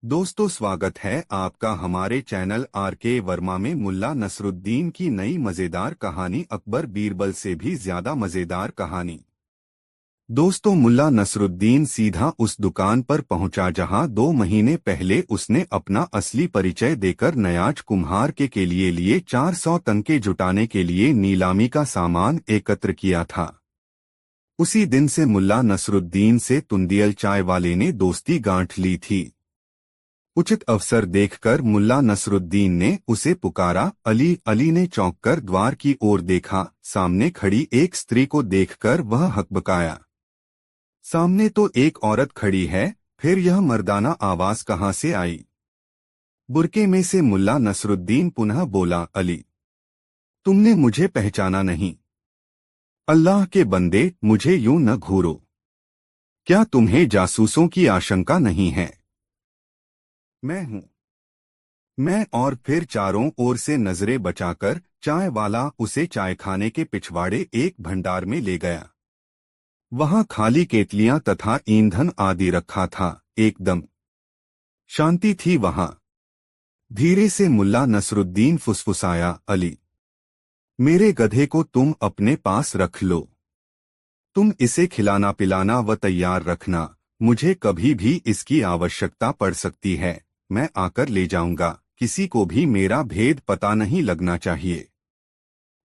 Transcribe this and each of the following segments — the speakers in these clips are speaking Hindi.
दोस्तों, स्वागत है आपका हमारे चैनल आर.के. वर्मा में। मुल्ला नसरुद्दीन की नई मजेदार कहानी, अकबर बीरबल से भी ज्यादा मजेदार कहानी। दोस्तों, मुल्ला नसरुद्दीन सीधा उस दुकान पर पहुंचा जहां 2 महीने पहले उसने अपना असली परिचय देकर नयाज कुम्हार के लिए 400 टंके जुटाने के लिए नीलामी का सामान एकत्र किया था। उसी दिन से मुल्ला नसरुद्दीन से तुंदियल चाय वाले ने दोस्ती गांठ ली थी। उचित अवसर देखकर मुल्ला नसरुद्दीन ने उसे पुकारा। अली। अली ने चौंककर द्वार की ओर देखा। सामने खड़ी एक स्त्री को देखकर वह हकबकाया। सामने तो एक औरत खड़ी है, फिर यह मर्दाना आवाज कहाँ से आई? बुरके में से मुल्ला नसरुद्दीन पुनः बोला, अली, तुमने मुझे पहचाना नहीं? अल्लाह के बंदे, मुझे यूं न घूरो। क्या तुम्हें जासूसों की आशंका नहीं है? मैं हूं मैं। और फिर चारों ओर से नजरें बचाकर चाय वाला उसे चायखाने के पिछवाड़े एक भंडार में ले गया। वहां खाली केतलियां तथा ईंधन आदि रखा था। एकदम शांति थी वहां। धीरे से मुल्ला नसरुद्दीन फुसफुसाया, अली, मेरे गधे को तुम अपने पास रख लो। तुम इसे खिलाना पिलाना व तैयार रखना। मुझे कभी भी इसकी आवश्यकता पड़ सकती है। मैं आकर ले जाऊंगा। किसी को भी मेरा भेद पता नहीं लगना चाहिए।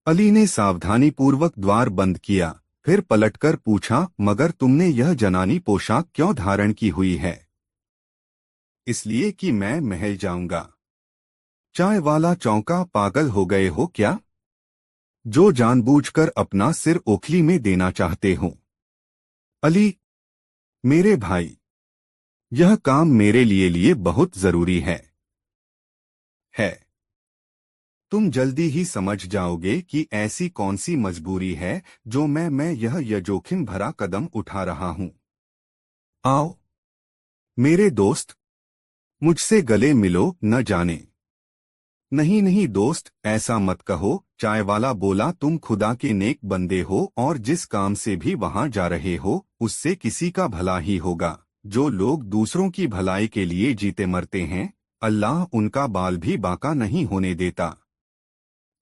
अली ने सावधानीपूर्वक द्वार बंद किया, फिर पलटकर पूछा, मगर तुमने यह जनानी पोशाक क्यों धारण की हुई है? इसलिए कि मैं महल जाऊंगा। चाय वाला चौंका। पागल हो गए हो क्या, जो जानबूझकर अपना सिर ओखली में देना चाहते हो? अली, मेरे भाई, यह काम मेरे लिए बहुत जरूरी है। तुम जल्दी ही समझ जाओगे कि ऐसी कौन सी मजबूरी है जो मैं यह जोखिम भरा कदम उठा रहा हूं। आओ मेरे दोस्त, मुझसे गले मिलो। न जाने। नहीं नहीं दोस्त, ऐसा मत कहो, चाय वाला बोला। तुम खुदा के नेक बंदे हो और जिस काम से भी वहां जा रहे हो उससे किसी का भला ही होगा। जो लोग दूसरों की भलाई के लिए जीते मरते हैं, अल्लाह उनका बाल भी बाका नहीं होने देता।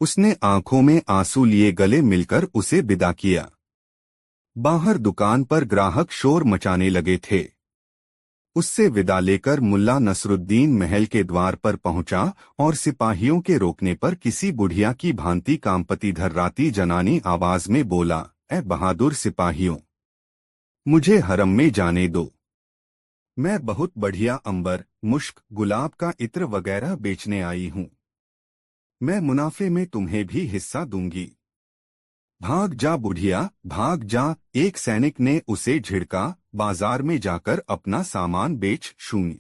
उसने आंखों में आंसू लिए गले मिलकर उसे विदा किया। बाहर दुकान पर ग्राहक शोर मचाने लगे थे। उससे विदा लेकर मुल्ला नसरुद्दीन महल के द्वार पर पहुंचा और सिपाहियों के रोकने पर किसी बुढ़िया की भांति कामपति धर्राती जनानी आवाज में बोला, ए बहादुर सिपाहियों, मुझे हरम में जाने दो। मैं बहुत बढ़िया अंबर, मुश्क, गुलाब का इत्र वगैरह बेचने आई हूं। मैं मुनाफे में तुम्हें भी हिस्सा दूंगी। भाग जा बुढ़िया, भाग जा। एक सैनिक ने उसे झिड़का। बाजार में जाकर अपना सामान बेच। शून्य।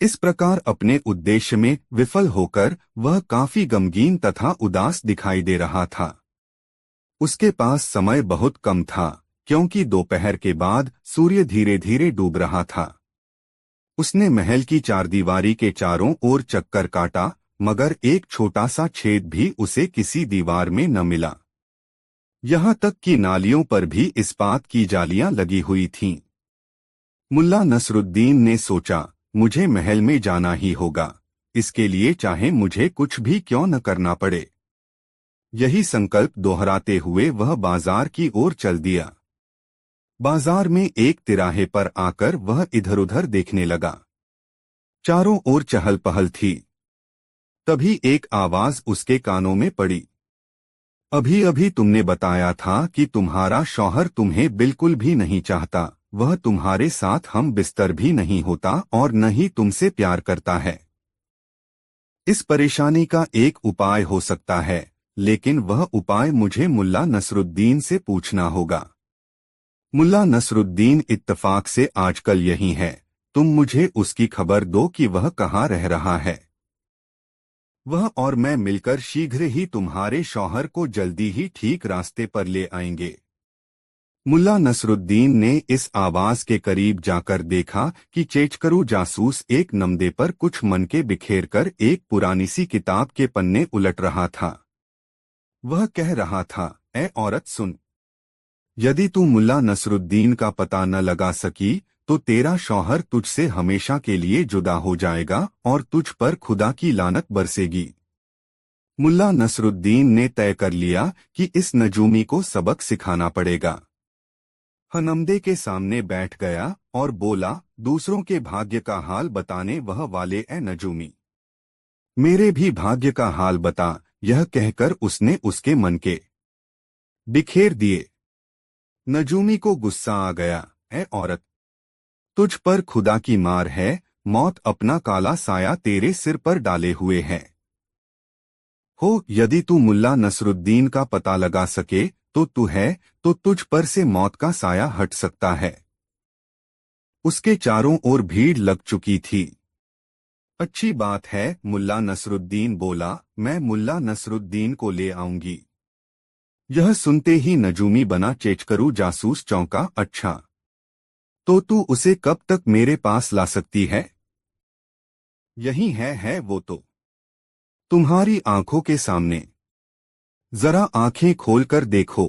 इस प्रकार अपने उद्देश्य में विफल होकर वह काफी गमगीन तथा उदास दिखाई दे रहा था। उसके पास समय बहुत कम था, क्योंकि दोपहर के बाद सूर्य धीरे धीरे डूब रहा था। उसने महल की चारदीवारी के चारों ओर चक्कर काटा, मगर एक छोटा सा छेद भी उसे किसी दीवार में न मिला। यहाँ तक कि नालियों पर भी इस्पात की जालियां लगी हुई थीं। मुल्ला नसरुद्दीन ने सोचा, मुझे महल में जाना ही होगा, इसके लिए चाहे मुझे कुछ भी क्यों न करना पड़े। यही संकल्प दोहराते हुए वह बाजार की ओर चल दिया। बाजार में एक तिराहे पर आकर वह इधर उधर देखने लगा। चारों ओर चहल पहल थी। तभी एक आवाज उसके कानों में पड़ी, अभी अभी तुमने बताया था कि तुम्हारा शौहर तुम्हें बिल्कुल भी नहीं चाहता, वह तुम्हारे साथ हम बिस्तर भी नहीं होता और न ही तुमसे प्यार करता है। इस परेशानी का एक उपाय हो सकता है, लेकिन वह उपाय मुझे मुल्ला नसरुद्दीन से पूछना होगा। मुल्ला नसरुद्दीन इत्तफाक से आजकल यही है। तुम मुझे उसकी खबर दो कि वह कहाँ रह रहा है। वह और मैं मिलकर शीघ्र ही तुम्हारे शौहर को जल्दी ही ठीक रास्ते पर ले आएंगे। मुल्ला नसरुद्दीन ने इस आवाज के करीब जाकर देखा कि चेचकरू जासूस एक नमदे पर कुछ मनके बिखेर कर एक पुरानी सी किताब के पन्ने उलट रहा था। वह कह रहा था, ए औरत सुन, यदि तू मुल्ला नसरुद्दीन का पता न लगा सकी तो तेरा शौहर तुझसे हमेशा के लिए जुदा हो जाएगा और तुझ पर खुदा की लानत बरसेगी। मुल्ला नसरुद्दीन ने तय कर लिया कि इस नजूमी को सबक सिखाना पड़ेगा। हनमदे के सामने बैठ गया और बोला, दूसरों के भाग्य का हाल बताने वह वाले ए नजूमी, मेरे भी भाग्य का हाल बता। यह कहकर उसने उसके मन के बिखेर दिए। नजूमी को गुस्सा आ गया, ए औरत, तुझ पर खुदा की मार है, मौत अपना काला साया तेरे सिर पर डाले हुए है। हो यदि तू मुल्ला नसरुद्दीन का पता लगा सके तो तू है, तो तुझ पर से मौत का साया हट सकता है। उसके चारों ओर भीड़ लग चुकी थी। अच्छी बात है, मुल्ला नसरुद्दीन बोला, मैं मुल्ला नसरुद्दीन को ले आऊंगी। यह सुनते ही नजूमी बना चेचकरू जासूस चौंका, अच्छा तो तू उसे कब तक मेरे पास ला सकती है? यही है वो तो, तुम्हारी आंखों के सामने। जरा आंखें खोलकर देखो।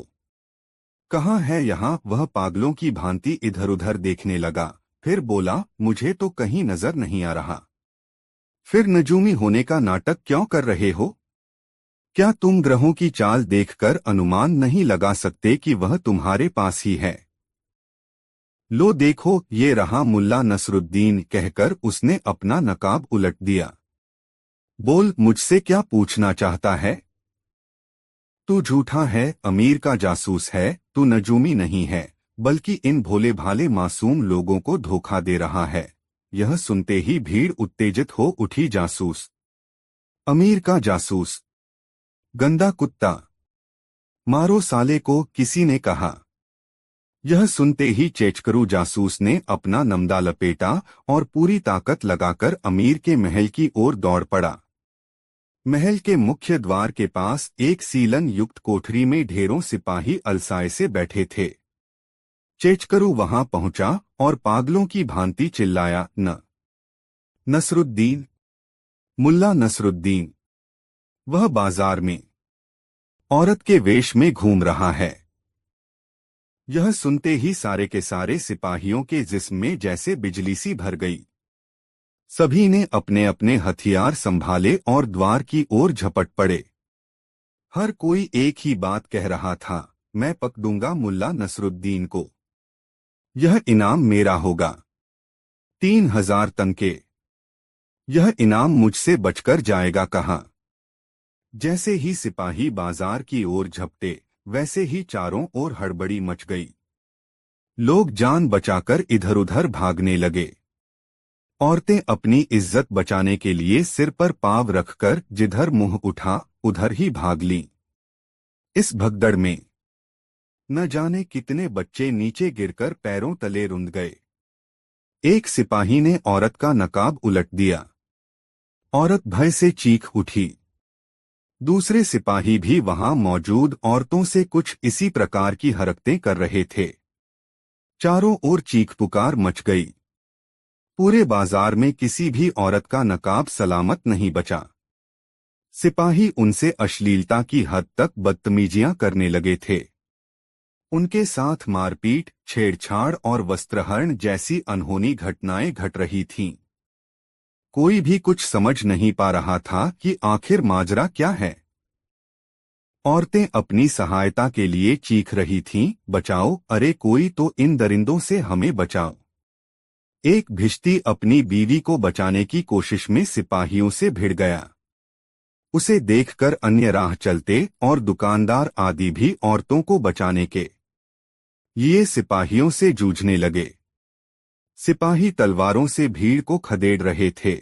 कहाँ है यहाँ? वह पागलों की भांति इधर उधर देखने लगा, फिर बोला, मुझे तो कहीं नजर नहीं आ रहा। फिर नजूमी होने का नाटक क्यों कर रहे हो? क्या तुम ग्रहों की चाल देखकर अनुमान नहीं लगा सकते कि वह तुम्हारे पास ही है? लो देखो, ये रहा मुल्ला नसरुद्दीन, कहकर उसने अपना नकाब उलट दिया। बोल, मुझसे क्या पूछना चाहता है? तू झूठा है, अमीर का जासूस है, तू नजूमी नहीं है, बल्कि इन भोले भाले मासूम लोगों को धोखा दे रहा है। यह सुनते ही भीड़ उत्तेजित हो उठी। जासूस, अमीर का जासूस, गंदा कुत्ता, मारो साले को, किसी ने कहा। यह सुनते ही चेचकरू जासूस ने अपना नमदा लपेटा और पूरी ताकत लगाकर अमीर के महल की ओर दौड़ पड़ा। महल के मुख्य द्वार के पास एक सीलन युक्त कोठरी में ढेरों सिपाही अलसाए से बैठे थे। चेचकरू वहां पहुंचा और पागलों की भांति चिल्लाया, नसरुद्दीन, मुल्ला नसरुद्दीन। वह बाजार में औरत के वेश में घूम रहा है। यह सुनते ही सारे के सारे सिपाहियों के जिस्म में जैसे बिजली सी भर गई। सभी ने अपने अपने हथियार संभाले और द्वार की ओर झपट पड़े। हर कोई एक ही बात कह रहा था, मैं पकड़ूंगा मुल्ला नसरुद्दीन को। यह इनाम मेरा होगा, 3000 तनके। यह इनाम मुझसे बचकर जाएगा कहाँ? जैसे ही सिपाही बाजार की ओर झपटे, वैसे ही चारों ओर हड़बड़ी मच गई। लोग जान बचाकर इधर उधर भागने लगे। औरतें अपनी इज्जत बचाने के लिए सिर पर पाँव रखकर जिधर मुंह उठा उधर ही भाग लीं। इस भगदड़ में न जाने कितने बच्चे नीचे गिरकर पैरों तले रुंध गए। एक सिपाही ने औरत का नकाब उलट दिया। औरत भय से चीख उठी। दूसरे सिपाही भी वहां मौजूद औरतों से कुछ इसी प्रकार की हरकतें कर रहे थे। चारों ओर चीख पुकार मच गई। पूरे बाजार में किसी भी औरत का नकाब सलामत नहीं बचा। सिपाही उनसे अश्लीलता की हद तक बदतमीजियां करने लगे थे। उनके साथ मारपीट, छेड़छाड़ और वस्त्रहरण जैसी अनहोनी घटनाएं घट रही थीं। कोई भी कुछ समझ नहीं पा रहा था कि आखिर माजरा क्या है। औरतें अपनी सहायता के लिए चीख रही थीं, बचाओ, अरे कोई तो इन दरिंदों से हमें बचाओ। एक भिश्ती अपनी बीवी को बचाने की कोशिश में सिपाहियों से भिड़ गया। उसे देखकर अन्य राह चलते और दुकानदार आदि भी औरतों को बचाने के लिए सिपाहियों से जूझने लगे। सिपाही तलवारों से भीड़ को खदेड़ रहे थे।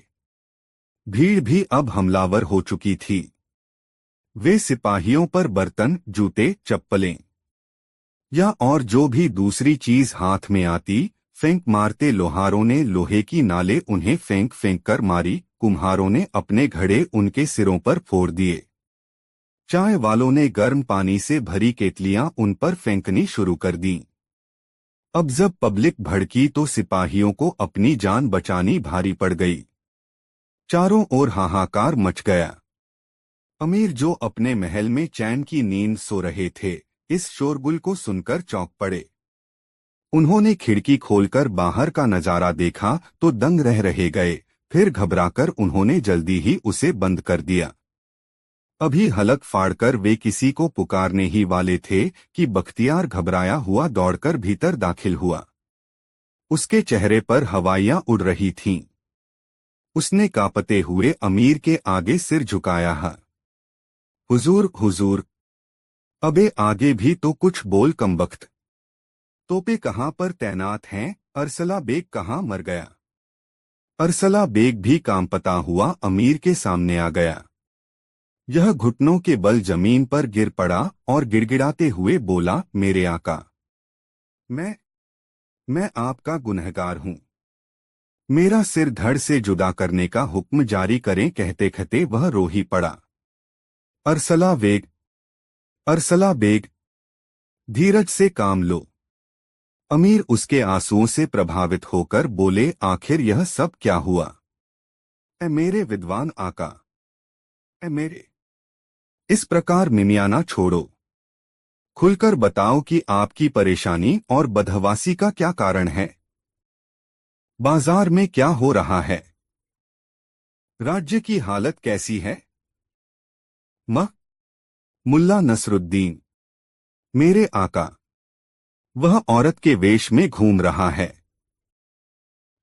भीड़ भी अब हमलावर हो चुकी थी। वे सिपाहियों पर बर्तन, जूते, चप्पलें या और जो भी दूसरी चीज हाथ में आती फेंक मारते। लोहारों ने लोहे की नाले उन्हें फेंक फेंक कर मारी। कुम्हारों ने अपने घड़े उनके सिरों पर फोड़ दिए। चाय वालों ने गर्म पानी से भरी केतलियां उन पर फेंकनी शुरू कर दीं। अब जब पब्लिक भड़की तो सिपाहियों को अपनी जान बचानी भारी पड़ गई। चारों ओर हाहाकार मच गया। अमीर जो अपने महल में चैन की नींद सो रहे थे, इस शोरगुल को सुनकर चौंक पड़े। उन्होंने खिड़की खोलकर बाहर का नजारा देखा तो दंग रह गए। फिर घबराकर उन्होंने जल्दी ही उसे बंद कर दिया। अभी हलक फाड़कर वे किसी को पुकारने ही वाले थे कि बख्तियार घबराया हुआ दौड़कर भीतर दाखिल हुआ। उसके चेहरे पर हवाइयां उड़ रही थीं। उसने कांपते हुए अमीर के आगे सिर झुकाया है। हुजूर हुजूर। अबे आगे भी तो कुछ बोल कमबख्त। तोपे कहाँ पर तैनात हैं? अरसला बेग कहाँ मर गया? अरसला बेग भी कांपता हुआ अमीर के सामने आ गया। यह घुटनों के बल जमीन पर गिर पड़ा और गिड़गिड़ाते हुए बोला, मेरे आका, मैं मैं आपका गुनहगार हूँ। मेरा सिर धड़ से जुदा करने का हुक्म जारी करें। कहते कहते वह रो ही पड़ा। अरसला बेग, अरसला बेग, धीरज से काम लो। अमीर उसके आंसुओं से प्रभावित होकर बोले, आखिर यह सब क्या हुआ? ए मेरे विद्वान आका, ए मेरे। इस प्रकार मिमियाना छोड़ो। खुलकर बताओ कि आपकी परेशानी और बदहवासी का क्या कारण है। बाजार में क्या हो रहा है? राज्य की हालत कैसी है? म मुल्ला नसरुद्दीन, मेरे आका, वह औरत के वेश में घूम रहा है।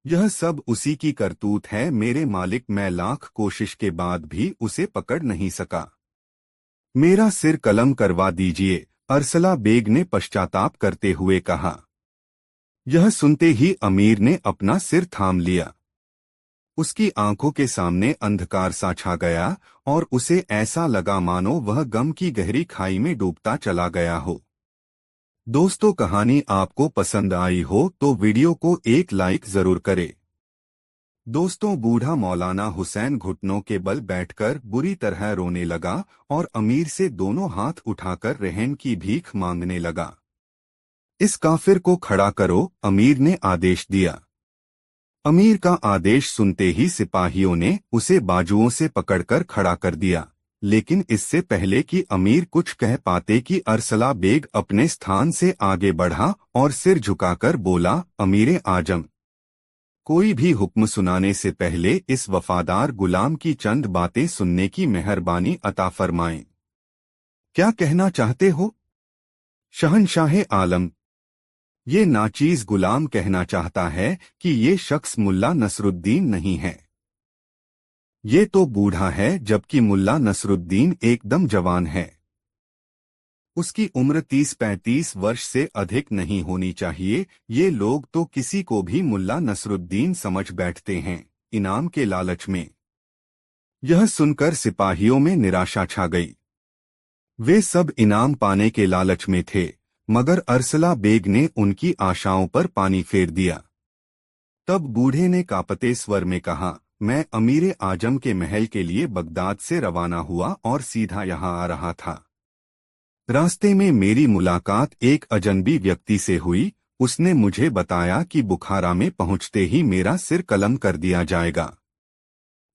यह सब उसी की करतूत है मेरे मालिक। मैं लाख कोशिश के बाद भी उसे पकड़ नहीं सका। मेरा सिर कलम करवा दीजिए, अरसला बेग ने पश्चाताप करते हुए कहा। यह सुनते ही अमीर ने अपना सिर थाम लिया। उसकी आंखों के सामने अंधकार सा छा गया और उसे ऐसा लगा मानो वह गम की गहरी खाई में डूबता चला गया हो। दोस्तों, कहानी आपको पसंद आई हो तो वीडियो को एक लाइक जरूर करें। दोस्तों, बूढ़ा मौलाना हुसैन घुटनों के बल बैठकर बुरी तरह रोने लगा और अमीर से दोनों हाथ उठाकर रहम की भीख मांगने लगा। इस काफिर को खड़ा करो, अमीर ने आदेश दिया। अमीर का आदेश सुनते ही सिपाहियों ने उसे बाजुओं से पकड़कर खड़ा कर दिया। लेकिन इससे पहले कि अमीर कुछ कह पाते कि अरसला बेग अपने स्थान से आगे बढ़ा और सिर झुकाकर बोला, अमीर आजम, कोई भी हुक्म सुनाने से पहले इस वफादार गुलाम की चंद बातें सुनने की मेहरबानी अता फरमाएं। क्या कहना चाहते हो? शहंशाह आलम, ये नाचीज गुलाम कहना चाहता है कि ये शख्स मुल्ला नसरुद्दीन नहीं है। ये तो बूढ़ा है, जबकि मुल्ला नसरुद्दीन एकदम जवान है। उसकी उम्र 30-35 वर्ष से अधिक नहीं होनी चाहिए। ये लोग तो किसी को भी मुल्ला नसरुद्दीन समझ बैठते हैं, इनाम के लालच में। यह सुनकर सिपाहियों में निराशा छा गई। वे सब इनाम पाने के लालच में थे, मगर अरसला बेग ने उनकी आशाओं पर पानी फेर दिया। तब बूढ़े ने कांपते स्वर में कहा, मैं अमीर आजम के महल के लिए बगदाद से रवाना हुआ और सीधा यहाँ आ रहा था। रास्ते में मेरी मुलाकात एक अजनबी व्यक्ति से हुई। उसने मुझे बताया कि बुखारा में पहुंचते ही मेरा सिर कलम कर दिया जाएगा।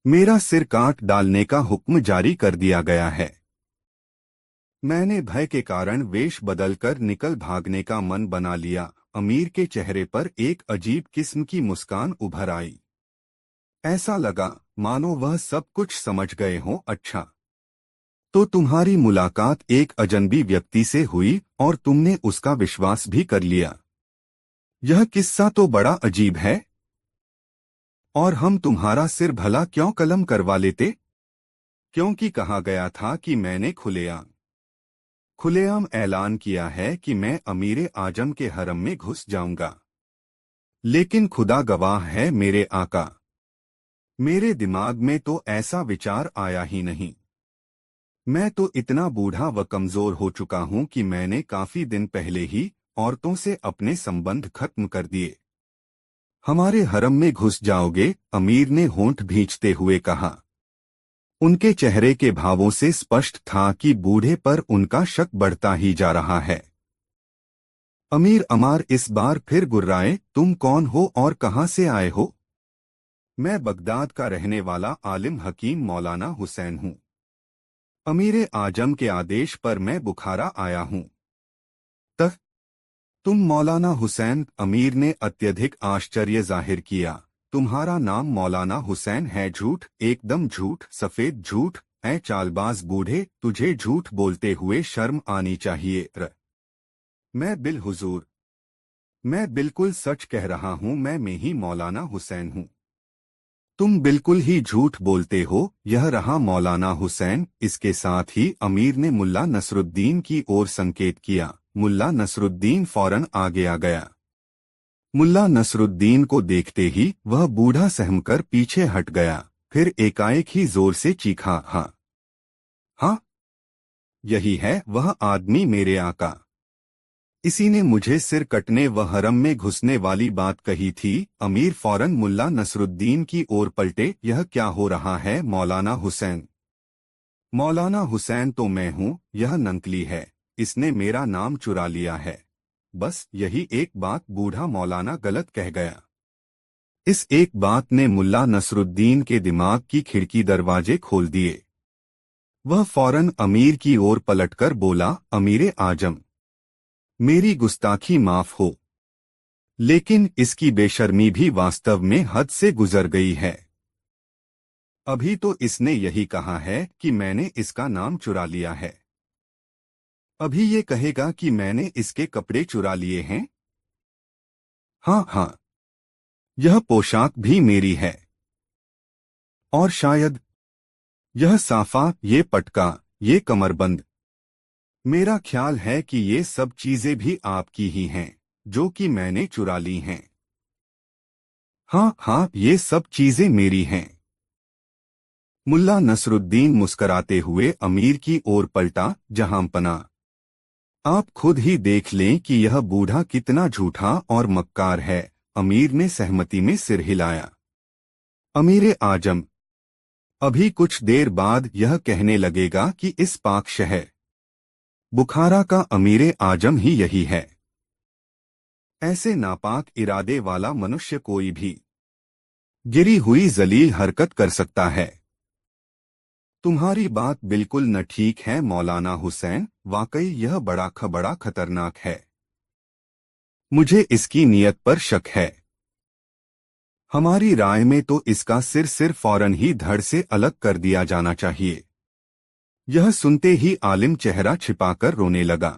मेरा सिर काट डालने का हुक्म जारी कर दिया गया है। मैंने भय के कारण वेश बदलकर निकल भागने का मन बना लिया। अमीर के चेहरे पर एक अजीब किस्म की मुस्कान उभर आई। ऐसा लगा मानो वह सब कुछ समझ गए हों। अच्छा, तो तुम्हारी मुलाकात एक अजनबी व्यक्ति से हुई और तुमने उसका विश्वास भी कर लिया। यह किस्सा तो बड़ा अजीब है। और हम तुम्हारा सिर भला क्यों कलम करवा लेते? क्योंकि कहा गया था कि मैंने खुलेआम ऐलान किया है कि मैं अमीर आजम के हरम में घुस जाऊंगा। लेकिन खुदा गवाह है मेरे आका, मेरे दिमाग में तो ऐसा विचार आया ही नहीं। मैं तो इतना बूढ़ा व कमजोर हो चुका हूं कि मैंने काफी दिन पहले ही औरतों से अपने संबंध खत्म कर दिए। हमारे हरम में घुस जाओगे? अमीर ने होंठ भींचते हुए कहा। उनके चेहरे के भावों से स्पष्ट था कि बूढ़े पर उनका शक बढ़ता ही जा रहा है। अमीर अमार इस बार फिर गुर्राए, तुम कौन हो और कहां से आए हो? मैं बगदाद का रहने वाला आलिम हकीम मौलाना हुसैन हूँ। अमीर आजम के आदेश पर मैं बुखारा आया हूँ। तुम मौलाना हुसैन? अमीर ने अत्यधिक आश्चर्य जाहिर किया। तुम्हारा नाम मौलाना हुसैन है? झूठ, एकदम झूठ, सफेद झूठ। ऐ चालबाज बूढ़े, तुझे झूठ बोलते हुए शर्म आनी चाहिए। मैं हुजूर, मैं बिल्कुल सच कह रहा हूँ, मैं ही मौलाना हुसैन हूँ। तुम बिल्कुल ही झूठ बोलते हो। यह रहा मौलाना हुसैन। इसके साथ ही अमीर ने मुल्ला नसरुद्दीन की ओर संकेत किया। मुल्ला नसरुद्दीन फौरन आगे आ गया। मुल्ला नसरुद्दीन को देखते ही वह बूढ़ा सहमकर पीछे हट गया। फिर एकाएक ही जोर से चीखा, हाँ हाँ, यही है वह आदमी, मेरे आका। इसी ने मुझे सिर कटने व हरम में घुसने वाली बात कही थी। अमीर फौरन मुल्ला नसरुद्दीन की ओर पलटे। यह क्या हो रहा है मौलाना हुसैन? मौलाना हुसैन तो मैं हूँ, यह नकली है। इसने मेरा नाम चुरा लिया है। बस यही एक बात, बूढ़ा मौलाना गलत कह गया। इस एक बात ने मुल्ला नसरुद्दीन के दिमाग की खिड़की दरवाजे खोल दिए। वह फौरन अमीर की ओर पलटकर बोला, अमीरे आजम, मेरी गुस्ताखी माफ हो, लेकिन इसकी बेशर्मी भी वास्तव में हद से गुजर गई है। अभी तो इसने यही कहा है कि मैंने इसका नाम चुरा लिया है। अभी ये कहेगा कि मैंने इसके कपड़े चुरा लिए हैं। हाँ हाँ, यह पोशाक भी मेरी है। और शायद यह साफा, ये पटका, ये कमरबंद। मेरा ख्याल है कि ये सब चीजें भी आपकी ही हैं, जो कि मैंने चुरा ली हैं। हाँ हाँ, ये सब चीजें मेरी हैं। मुल्ला नसरुद्दीन मुस्कराते हुए अमीर की ओर पलटा। जहांपना, आप खुद ही देख लें कि यह बूढ़ा कितना झूठा और मक्कार है। अमीर ने सहमति में सिर हिलाया। अमीरे आजम, अभी कुछ देर बाद यह कहने लगेगा कि इस पाक शहर बुखारा का अमीरे आजम ही यही है। ऐसे नापाक इरादे वाला मनुष्य कोई भी गिरी हुई जलील हरकत कर सकता है। तुम्हारी बात बिल्कुल न ठीक है मौलाना हुसैन, वाकई यह बड़ा खतरनाक है। मुझे इसकी नीयत पर शक है। हमारी राय में तो इसका सिर फौरन ही धड़ से अलग कर दिया जाना चाहिए। यह सुनते ही आलिम चेहरा छिपाकर रोने लगा।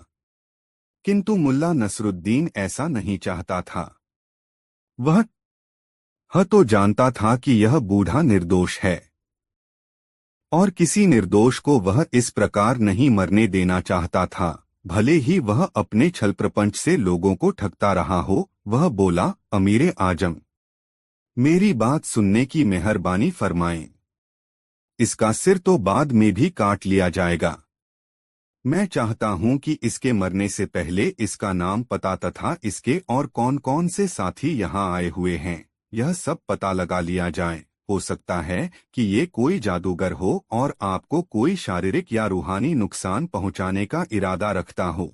किंतु मुल्ला नसरुद्दीन ऐसा नहीं चाहता था। वह तो जानता था कि यह बूढ़ा निर्दोष है और किसी निर्दोष को वह इस प्रकार नहीं मरने देना चाहता था, भले ही वह अपने छल प्रपंच से लोगों को ठगता रहा हो। वह बोला, अमीरे आजम, मेरी बात सुनने की मेहरबानी फरमाएं। इसका सिर तो बाद में भी काट लिया जाएगा। मैं चाहता हूं कि इसके मरने से पहले इसका नाम, पता तथा इसके और कौन कौन से साथी यहां आए हुए हैं, यह सब पता लगा लिया जाए। हो सकता है कि ये कोई जादूगर हो और आपको कोई शारीरिक या रूहानी नुकसान पहुंचाने का इरादा रखता हो।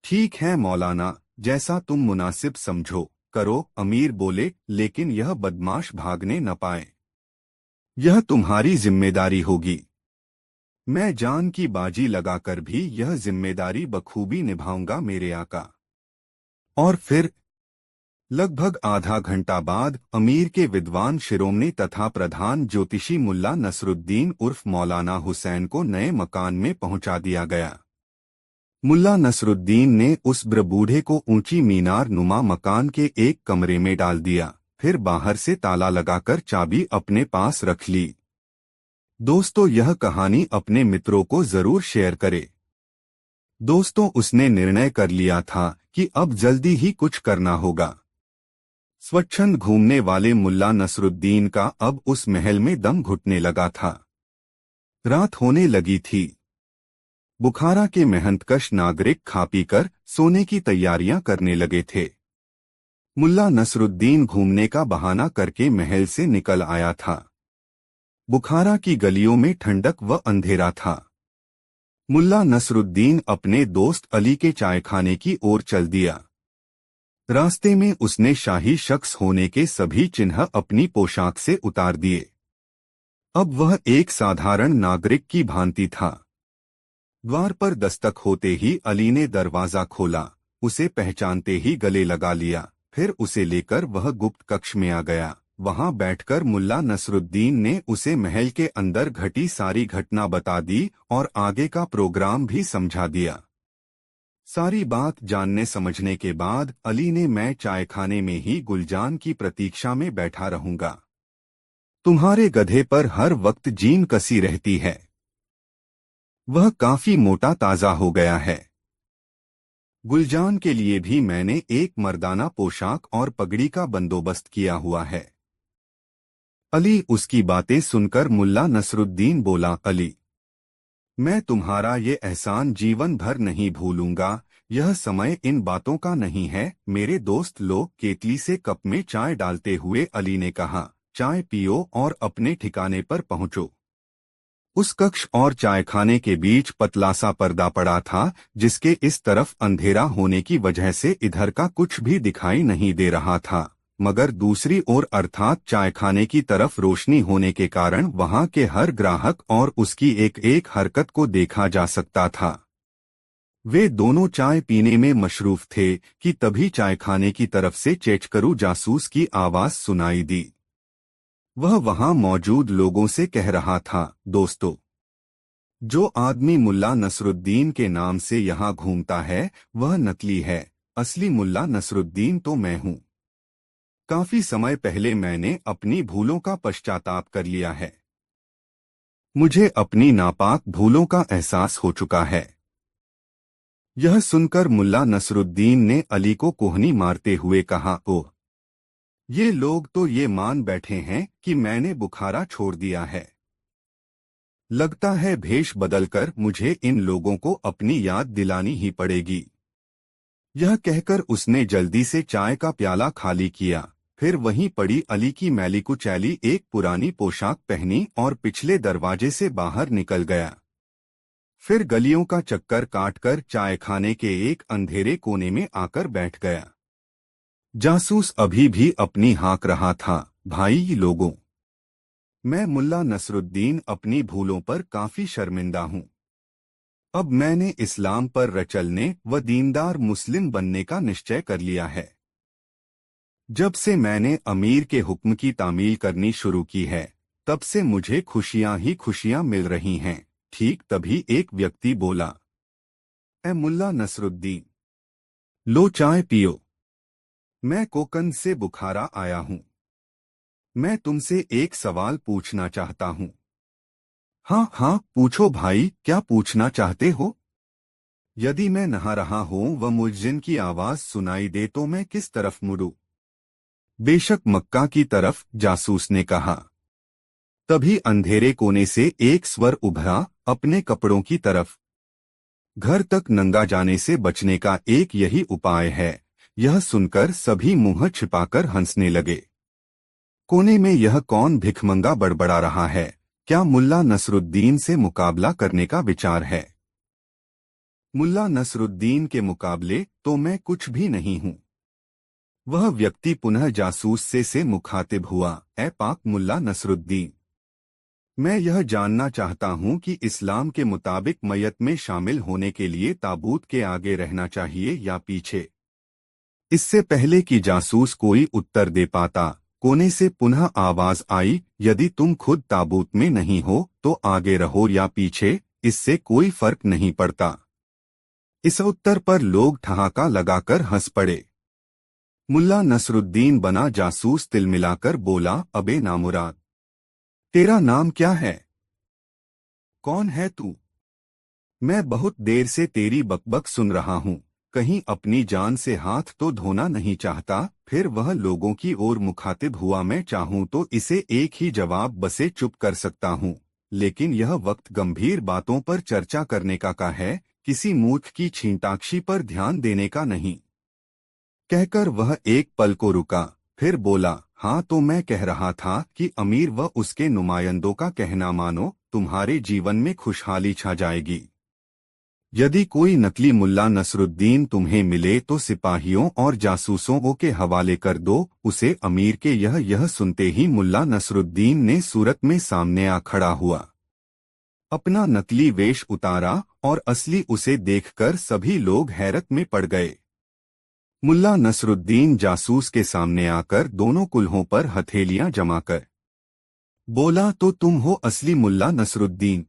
ठीक है मौलाना, जैसा तुम मुनासिब समझो करो, अमीर बोले, लेकिन यह बदमाश भागने न पाए। यह तुम्हारी जिम्मेदारी होगी। मैं जान की बाजी लगाकर भी यह जिम्मेदारी बखूबी निभाऊंगा मेरे आका। और फिर लगभग आधा घंटा बाद अमीर के विद्वान शिरोमणि तथा प्रधान ज्योतिषी मुल्ला नसरुद्दीन उर्फ मौलाना हुसैन को नए मकान में पहुंचा दिया गया। मुल्ला नसरुद्दीन ने उस बूढ़े को ऊंची मीनार नुमा मकान के एक कमरे में डाल दिया। फिर बाहर से ताला लगाकर चाबी अपने पास रख ली। दोस्तों, यह कहानी अपने मित्रों को जरूर शेयर करें। दोस्तों, उसने निर्णय कर लिया था कि अब जल्दी ही कुछ करना होगा। स्वच्छंद घूमने वाले मुल्ला नसरुद्दीन का अब उस महल में दम घुटने लगा था। रात होने लगी थी। बुखारा के मेहनतकश नागरिक खा पीकर सोने की तैयारियां करने लगे थे। मुल्ला नसरुद्दीन घूमने का बहाना करके महल से निकल आया था। बुखारा की गलियों में ठंडक व अंधेरा था। मुल्ला नसरुद्दीन अपने दोस्त अली के चायखाने की ओर चल दिया। रास्ते में उसने शाही शख्स होने के सभी चिन्ह अपनी पोशाक से उतार दिए। अब वह एक साधारण नागरिक की भांति था। द्वार पर दस्तक होते ही अली ने दरवाजा खोला। उसे पहचानते ही गले लगा लिया। फिर उसे लेकर वह गुप्त कक्ष में आ गया। वहां बैठकर मुल्ला नसरुद्दीन ने उसे महल के अंदर घटी सारी घटना बता दी और आगे का प्रोग्राम भी समझा दिया। सारी बात जानने समझने के बाद अली ने, मैं चायखाने में ही गुलजान की प्रतीक्षा में बैठा रहूंगा। तुम्हारे गधे पर हर वक्त जीन कसी रहती है। वह काफी मोटा ताजा हो गया है। गुलजान के लिए भी मैंने एक मर्दाना पोशाक और पगड़ी का बंदोबस्त किया हुआ है। अली उसकी बातें सुनकर मुल्ला नसरुद्दीन बोला, अली, मैं तुम्हारा ये एहसान जीवन भर नहीं भूलूंगा। यह समय इन बातों का नहीं है। मेरे दोस्त लोग, केतली से कप में चाय डालते हुए अली ने कहा, चाय पियो और अपने ठिकाने पर पहुंचो। उस कक्ष और चायखाने के बीच पतला सा पर्दा पड़ा था, जिसके इस तरफ अंधेरा होने की वजह से इधर का कुछ भी दिखाई नहीं दे रहा था, मगर दूसरी ओर अर्थात चायखाने की तरफ रोशनी होने के कारण वहां के हर ग्राहक और उसकी एक एक हरकत को देखा जा सकता था। वे दोनों चाय पीने में मशरूफ थे कि तभी चायखाने की तरफ से चेचकरू जासूस की आवाज सुनाई दी। वह वहां मौजूद लोगों से कह रहा था, दोस्तों, जो आदमी मुल्ला नसरुद्दीन के नाम से यहाँ घूमता है वह नकली है। असली मुल्ला नसरुद्दीन तो मैं हूँ। काफी समय पहले मैंने अपनी भूलों का पश्चाताप कर लिया है। मुझे अपनी नापाक भूलों का एहसास हो चुका है। यह सुनकर मुल्ला नसरुद्दीन ने अली को कोहनी मारते हुए कहा, ओह, ये लोग तो ये मान बैठे हैं कि मैंने बुखारा छोड़ दिया है। लगता है भेष बदलकर मुझे इन लोगों को अपनी याद दिलानी ही पड़ेगी। यह कहकर उसने जल्दी से चाय का प्याला खाली किया। फिर वहीं पड़ी अली की मैली कुचैली एक पुरानी पोशाक पहनी और पिछले दरवाजे से बाहर निकल गया। फिर गलियों का चक्कर काटकर चायखाने के एक अंधेरे कोने में आकर बैठ गया। जासूस अभी भी अपनी हाँक रहा था, भाई लोगों, मैं मुल्ला नसरुद्दीन अपनी भूलों पर काफी शर्मिंदा हूँ। अब मैंने इस्लाम पर रचलने व दीनदार मुस्लिम बनने का निश्चय कर लिया है। जब से मैंने अमीर के हुक्म की तामील करनी शुरू की है, तब से मुझे खुशियां ही खुशियां मिल रही हैं। ठीक तभी एक व्यक्ति बोला, ए मुल्ला नसरुद्दीन, लो चाय पियो। मैं कोकन से बुखारा आया हूँ। मैं तुमसे एक सवाल पूछना चाहता हूँ। हाँ हाँ, पूछो भाई, क्या पूछना चाहते हो? यदि मैं नहा रहा हूँ व मुअज्जिन की आवाज सुनाई दे तो मैं किस तरफ मुड़ूं? बेशक मक्का की तरफ, जासूस ने कहा। तभी अंधेरे कोने से एक स्वर उभरा, अपने कपड़ों की तरफ। घर तक नंगा जाने से बचने का एक यही उपाय है। यह सुनकर सभी मुंह छिपाकर हंसने लगे। कोने में यह कौन भिखमंगा बड़बड़ा रहा है? क्या मुल्ला नसरुद्दीन से मुकाबला करने का विचार है? मुल्ला नसरुद्दीन के मुकाबले तो मैं कुछ भी नहीं हूँ। वह व्यक्ति पुनः जासूस से मुखातिब हुआ, ए पाक मुल्ला नसरुद्दीन, मैं यह जानना चाहता हूँ कि इस्लाम के मुताबिक मयत में शामिल होने के लिए ताबूत के आगे रहना चाहिए या पीछे? इससे पहले कि जासूस कोई उत्तर दे पाता, कोने से पुनः आवाज आई, यदि तुम खुद ताबूत में नहीं हो तो आगे रहो या पीछे, इससे कोई फर्क नहीं पड़ता। इस उत्तर पर लोग ठहाका लगाकर हंस पड़े। मुल्ला नसरुद्दीन बना जासूस तिलमिलाकर बोला, अबे नामुराद, तेरा नाम क्या है? कौन है तू? मैं बहुत देर से तेरी बकबक सुन रहा हूँ। कहीं अपनी जान से हाथ तो धोना नहीं चाहता? फिर वह लोगों की ओर मुखातिब हुआ, मैं चाहूँ तो इसे एक ही जवाब बसे चुप कर सकता हूँ, लेकिन यह वक्त गंभीर बातों पर चर्चा करने का है, किसी मूर्ख की छींटाक्षी पर ध्यान देने का नहीं। कहकर वह एक पल को रुका, फिर बोला, हाँ तो मैं कह रहा था कि अमीर व उसके नुमाइंदों का कहना मानो, तुम्हारे जीवन में खुशहाली छा जाएगी। यदि कोई नकली मुल्ला नसरुद्दीन तुम्हें मिले तो सिपाहियों और जासूसों के हवाले कर दो उसे अमीर के। यह सुनते ही मुल्ला नसरुद्दीन ने सूरत में सामने आ खड़ा हुआ, अपना नकली वेश उतारा और असली उसे देखकर सभी लोग हैरत में पड़ गए। मुल्ला नसरुद्दीन जासूस के सामने आकर दोनों कुल्हों पर हथेलियां जमाकर बोला, तो तुम हो असली मुल्ला नसरुद्दीन?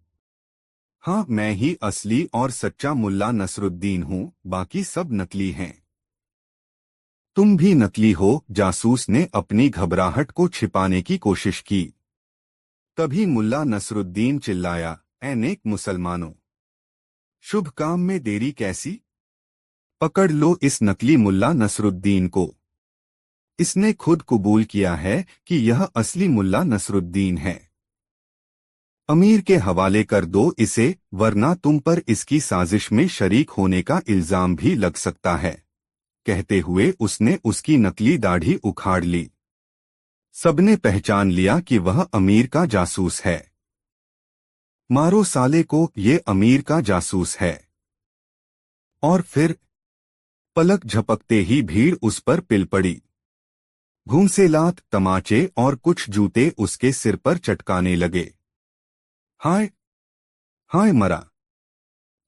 हाँ, मैं ही असली और सच्चा मुल्ला नसरुद्दीन हूँ, बाकी सब नकली हैं। तुम भी नकली हो। जासूस ने अपनी घबराहट को छिपाने की कोशिश की। तभी मुल्ला नसरुद्दीन चिल्लाया, ऐ नेक मुसलमानों, शुभ काम में देरी कैसी? पकड़ लो इस नकली मुल्ला नसरुद्दीन को। इसने खुद कबूल किया है कि यह असली मुल्ला नसरुद्दीन है। अमीर के हवाले कर दो इसे, वरना तुम पर इसकी साजिश में शरीक होने का इल्जाम भी लग सकता है। कहते हुए उसने उसकी नकली दाढ़ी उखाड़ ली। सबने पहचान लिया कि वह अमीर का जासूस है। मारो साले को, ये अमीर का जासूस है। और फिर पलक झपकते ही भीड़ उस पर पिल पड़ी। घूंसेलात, तमाचे और कुछ जूते उसके सिर पर चटकाने लगे। हाय हाय मरा,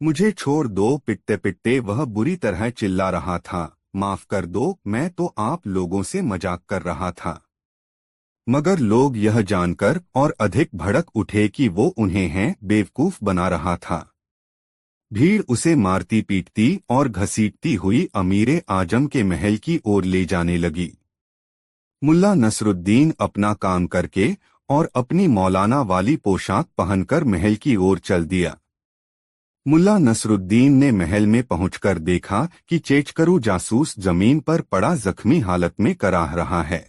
मुझे छोड़ दो। पिटते पिटते वह बुरी तरह चिल्ला रहा था, माफ कर दो, मैं तो आप लोगों से मजाक कर रहा था। मगर लोग यह जानकर और अधिक भड़क उठे कि वो उन्हें हैं बेवकूफ बना रहा था। भीड़ उसे मारती पीटती और घसीटती हुई अमीरे आजम के महल की ओर ले जाने लगी। मुल्ला नसरुद्दीन अपना काम करके और अपनी मौलाना वाली पोशाक पहनकर महल की ओर चल दिया। मुल्ला नसरुद्दीन ने महल में पहुंचकर देखा कि चेचकरू जासूस जमीन पर पड़ा जख्मी हालत में कराह रहा है।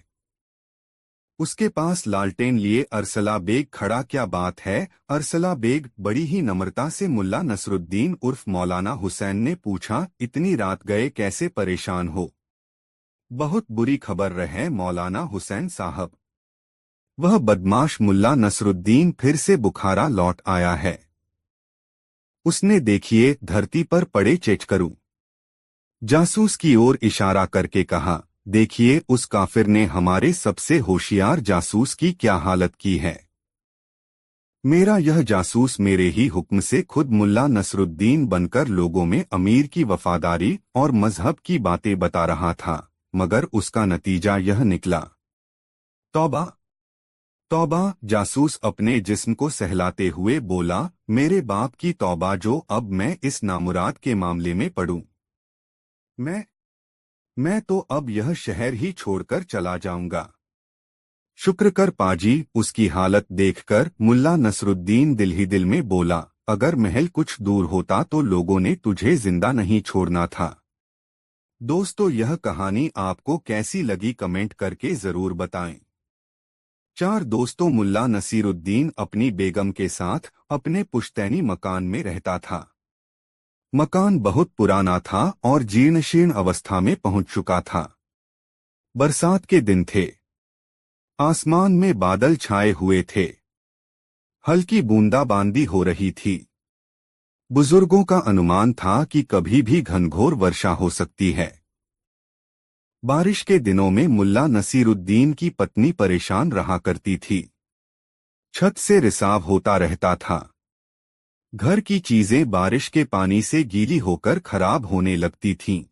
उसके पास लालटेन लिए अरसला बेग खड़ा। क्या बात है अरसला बेग? बड़ी ही नम्रता से मुल्ला नसरुद्दीन उर्फ मौलाना हुसैन ने पूछा, इतनी रात गए कैसे परेशान हो? बहुत बुरी खबर रहे मौलाना हुसैन साहब। वह बदमाश मुल्ला नसरुद्दीन फिर से बुखारा लौट आया है। उसने देखिए धरती पर पड़े चेचकरू। जासूस की ओर इशारा करके कहा, देखिए उस काफिर ने हमारे सबसे होशियार जासूस की क्या हालत की है। मेरा यह जासूस मेरे ही हुक्म से खुद मुल्ला नसरुद्दीन बनकर लोगों में अमीर की वफादारी और मजहब की बातें बता रहा था, मगर उसका नतीजा यह निकला। तौबा तौबा। जासूस अपने जिस्म को सहलाते हुए बोला, मेरे बाप की तौबा जो अब मैं इस नामुराद के मामले में पड़ूं। मैं तो अब यह शहर ही छोड़कर चला जाऊंगा। शुक्र कर पाजी। उसकी हालत देखकर मुल्ला नसरुद्दीन दिल ही दिल में बोला, अगर महल कुछ दूर होता तो लोगों ने तुझे जिंदा नहीं छोड़ना था। दोस्तों, यह कहानी आपको कैसी लगी कमेंट करके जरूर बताएं। चार दोस्तों मुल्ला नसीरुद्दीन अपनी बेगम के साथ अपने पुश्तैनी मकान में रहता था। मकान बहुत पुराना था और जीर्णशीर्ण अवस्था में पहुंच चुका था। बरसात के दिन थे। आसमान में बादल छाए हुए थे। हल्की बूंदाबांदी हो रही थी। बुजुर्गों का अनुमान था कि कभी भी घनघोर वर्षा हो सकती है। बारिश के दिनों में मुल्ला नसीरुद्दीन की पत्नी परेशान रहा करती थी। छत से रिसाव होता रहता था। घर की चीजें बारिश के पानी से गीली होकर खराब होने लगती थीं।